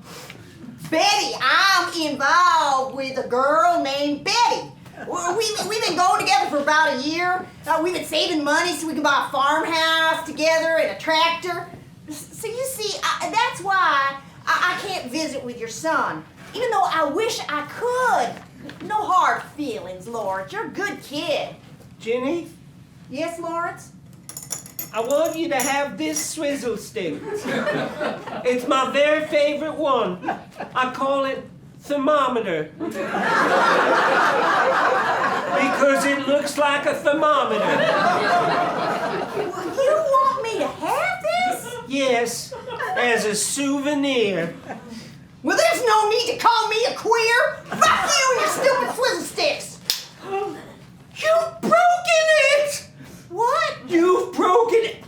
Betty, I'm involved with a girl named Betty. We've been going together for about a year. We've been saving money so we can buy a farmhouse together and a tractor. So you see, that's why I can't visit with your son, even though I wish I could. No hard feelings, Lawrence. You're a good kid. Jenny, Yes, Lawrence? I want you to have this swizzle stick. It's my very favorite one. I call it thermometer. Because it looks like a thermometer. You want me to have this? Yes, as a souvenir. Well, there's no need to call me a queer. Fuck you and your stupid swizzle sticks. You've broken it! What? You've broken it!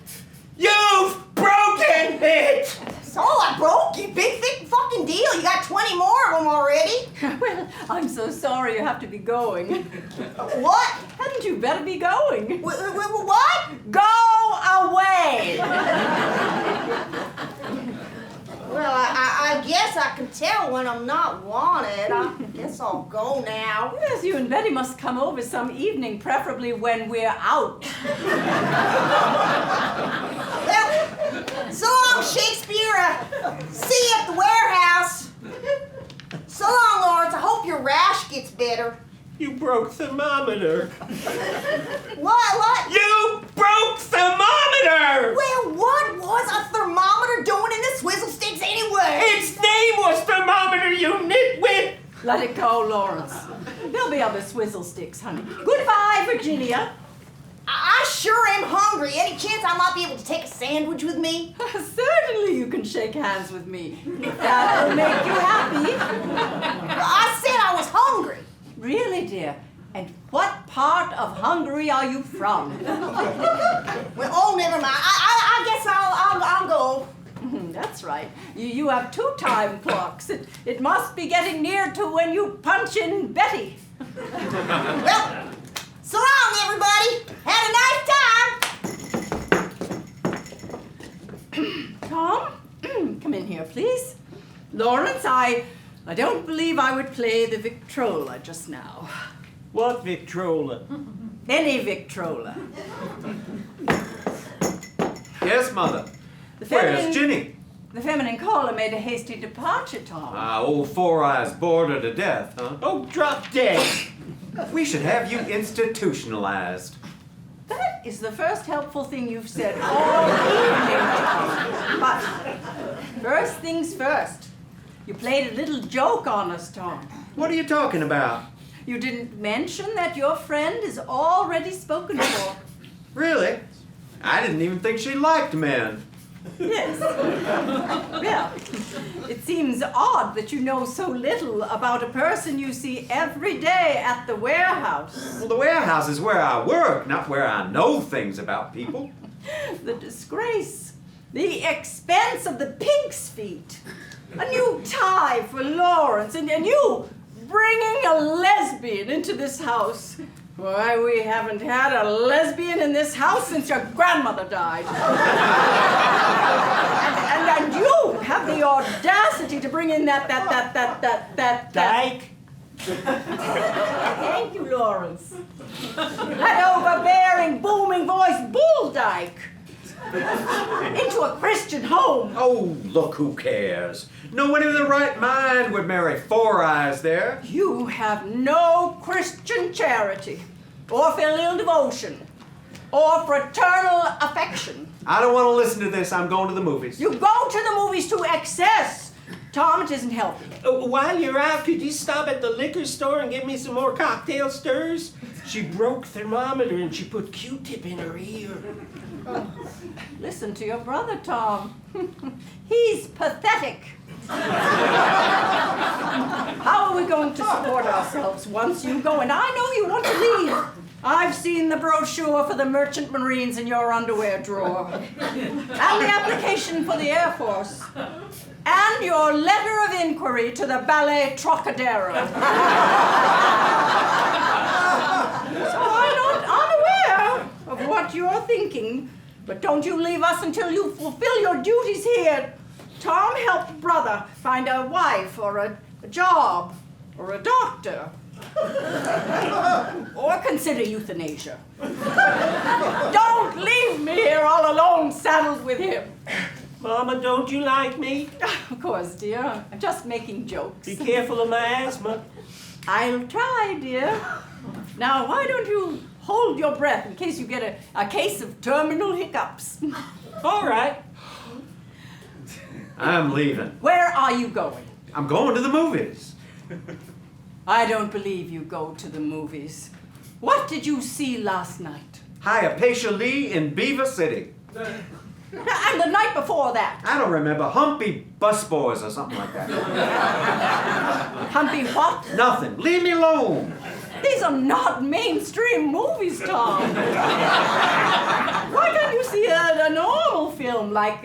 You've broken it! So I broke you. Big, thick fucking deal. You got 20 more of them already. Well, I'm so sorry you have to be going. What? Hadn't you better be going? What? Go away! Well, I guess I can tell when I'm not wanted. I guess I'll go now. Yes, you and Betty must come over some evening, preferably when we're out. Well, so long, Shakespeare. See you at the warehouse. So long, Lawrence. I hope your rash gets better. You broke thermometer. What? You broke thermometer! Well, what was a thermometer doing in the swizzle sticks anyway? Its name was thermometer, you nitwit! Let it go, Lawrence. There'll be other swizzle sticks, honey. Goodbye, Virginia. I sure am hungry. Any chance I might be able to take a sandwich with me? Certainly you can shake hands with me. That'll make you happy. I said I was hungry. Really, dear? And what part of Hungary are you from? Well, oh, never mind. I guess I'll go. That's that's right. You have 2 time clocks. It must be getting near to when you punch in Betty. Well, so long, everybody. Had a nice time. Tom, come in here, please. Lawrence, I don't believe I would play the Victrola just now. What Victrola? Any Victrola. Yes, Mother. Where's Ginny? The feminine caller made a hasty departure, Tom. Old Four Eyes bored her to death, huh? Oh, drop dead. We should have you institutionalized. That is the first helpful thing you've said all evening, Tom. But first things first. You played a little joke on us, Tom. What are you talking about? You didn't mention that your friend is already spoken for. Really? I didn't even think she liked men. Yes. Well, it seems odd that you know so little about a person you see every day at the warehouse. Well, the warehouse is where I work, not where I know things about people. The disgrace, the expense of the pig's feet, a new tie for Lawrence, and you bringing a lesbian into this house. Why, we haven't had a lesbian in this house since your grandmother died. and you have the audacity to bring in that Dyke? Thank you, Lawrence. That overbearing, booming voice, Bull Dyke. Into a Christian home. Oh, look, who cares? No one in their right mind would marry Four Eyes there. You have no Christian charity, or filial devotion, or fraternal affection. I don't want to listen to this. I'm going to the movies. You go to the movies to excess. Tom, it isn't healthy. While you're out, could you stop at the liquor store and get me some more cocktail stirs? She broke thermometer and she put Q-tip in her ear. Oh, listen to your brother, Tom. He's pathetic. How are we going to support ourselves once you go? And I know you want to leave. I've seen the brochure for the Merchant Marines in your underwear drawer. And the application for the Air Force. And your letter of inquiry to the Ballet Trocadero. So I'm not unaware of what you're thinking, but don't you leave us until you fulfill your duties here. Tom helped brother find a wife or a job or a doctor. Or consider euthanasia. Don't leave me here all alone, saddled with him. Mama, don't you like me? Of course, dear. I'm just making jokes. Be careful of my asthma. I'll try, dear. Now, why don't you hold your breath in case you get a case of terminal hiccups? All right. I'm leaving. Where are you going? I'm going to the movies. I don't believe you go to the movies. What did you see last night? Hypatia Lee in Beaver City. And the night before that? I don't remember. Humpy Busboys or something like that. Humpy what? Nothing. Leave me alone. These are not mainstream movies, Tom. Why can't you see a normal film like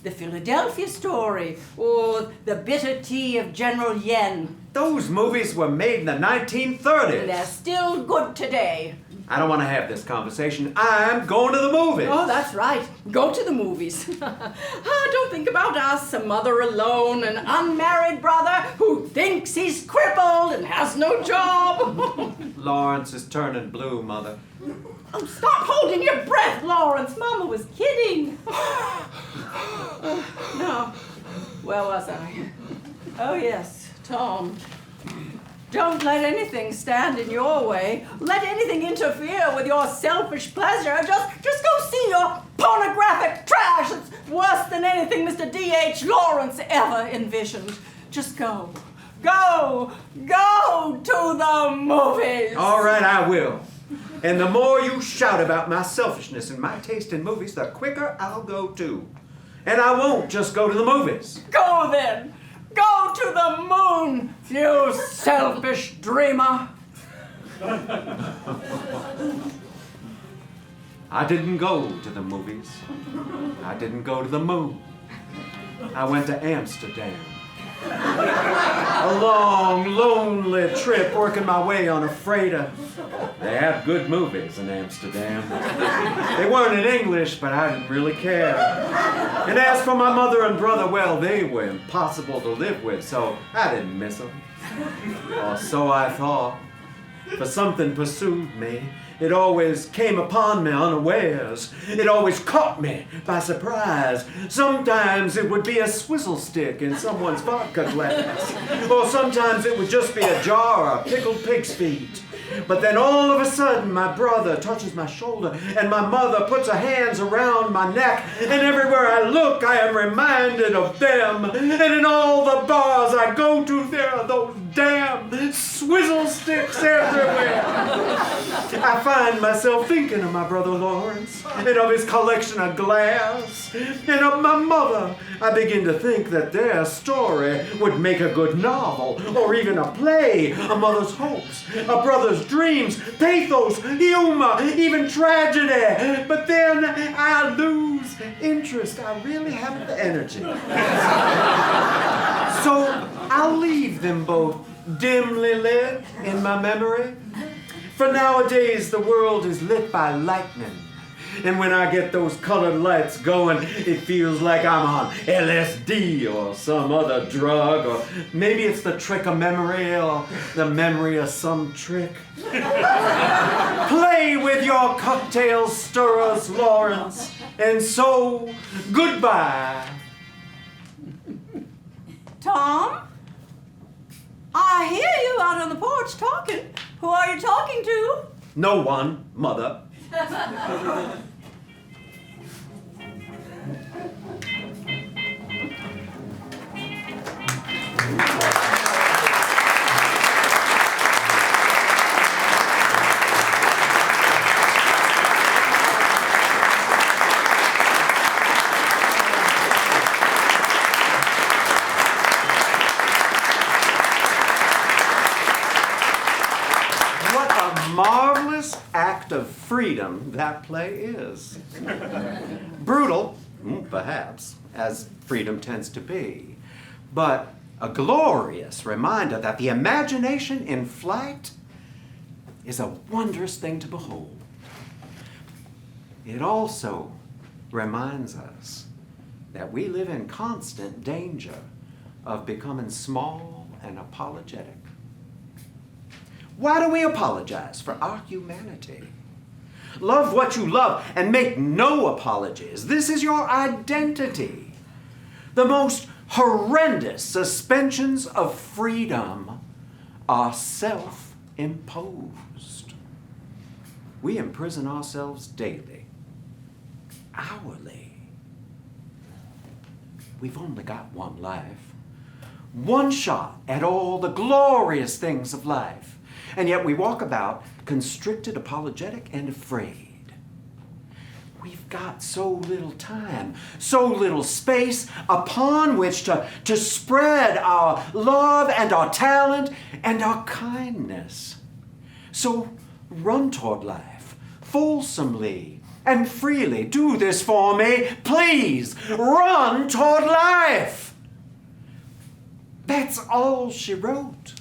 The Philadelphia Story or The Bitter Tea of General Yen? Those movies were made in the 1930s. And they're still good today. I don't want to have this conversation. I'm going to the movies. Oh, that's right. Go to the movies. Don't think about us, a mother alone, an unmarried brother who thinks he's crippled and has no job. Lawrence is turning blue, Mother. Oh, stop holding your breath, Lawrence. Mama was kidding. No. Where was I? Oh, yes, Tom. Don't let anything stand in your way. Let anything interfere with your selfish pleasure. Just go see your pornographic trash. It's worse than anything Mr. D.H. Lawrence ever envisioned. Just go. Go to the movies. All right, I will. And the more you shout about my selfishness and my taste in movies, the quicker I'll go too. And I won't just go to the movies. Go then. Go to the moon, you selfish dreamer. I didn't go to the movies. I didn't go to the moon. I went to Amsterdam. A long, lonely trip working my way on a freighter. They have good movies in Amsterdam. They weren't in English, but I didn't really care. And as for my mother and brother, well, they were impossible to live with, so I didn't miss them. Or so I thought. For something pursued me. It always came upon me unawares. It always caught me by surprise. Sometimes it would be a swizzle stick in someone's vodka glass. Or sometimes it would just be a jar of pickled pig's feet. But then all of a sudden, my brother touches my shoulder, and my mother puts her hands around my neck, and everywhere I look, I am reminded of them. And in all the bars I go to, there are those damn swizzle sticks everywhere. I find myself thinking of my brother Lawrence, and of his collection of glass, and of my mother. I begin to think that their story would make a good novel, or even a play. A mother's hopes, a brother's dreams, pathos, humor, even tragedy. But then I lose interest. I really haven't the energy. So I'll leave them both dimly lit in my memory. For nowadays the world is lit by lightning. And when I get those colored lights going, it feels like I'm on LSD or some other drug, or maybe it's the trick of memory, or the memory of some trick. Play with your cocktail stirrers, Lawrence, and so goodbye. Tom? I hear you out on the porch talking. Who are you talking to? No one, Mother. Marvelous act of freedom that play is. Brutal, perhaps, as freedom tends to be, but a glorious reminder that the imagination in flight is a wondrous thing to behold. It also reminds us that we live in constant danger of becoming small and apologetic. Why do we apologize for our humanity? Love what you love and make no apologies. This is your identity. The most horrendous suspensions of freedom are self-imposed. We imprison ourselves daily, hourly. We've only got one life, one shot at all the glorious things of life. And yet we walk about constricted, apologetic, and afraid. We've got so little time, so little space upon which to spread our love and our talent and our kindness. So run toward life, fulsomely and freely. Do this for me, please. Run toward life. That's all she wrote.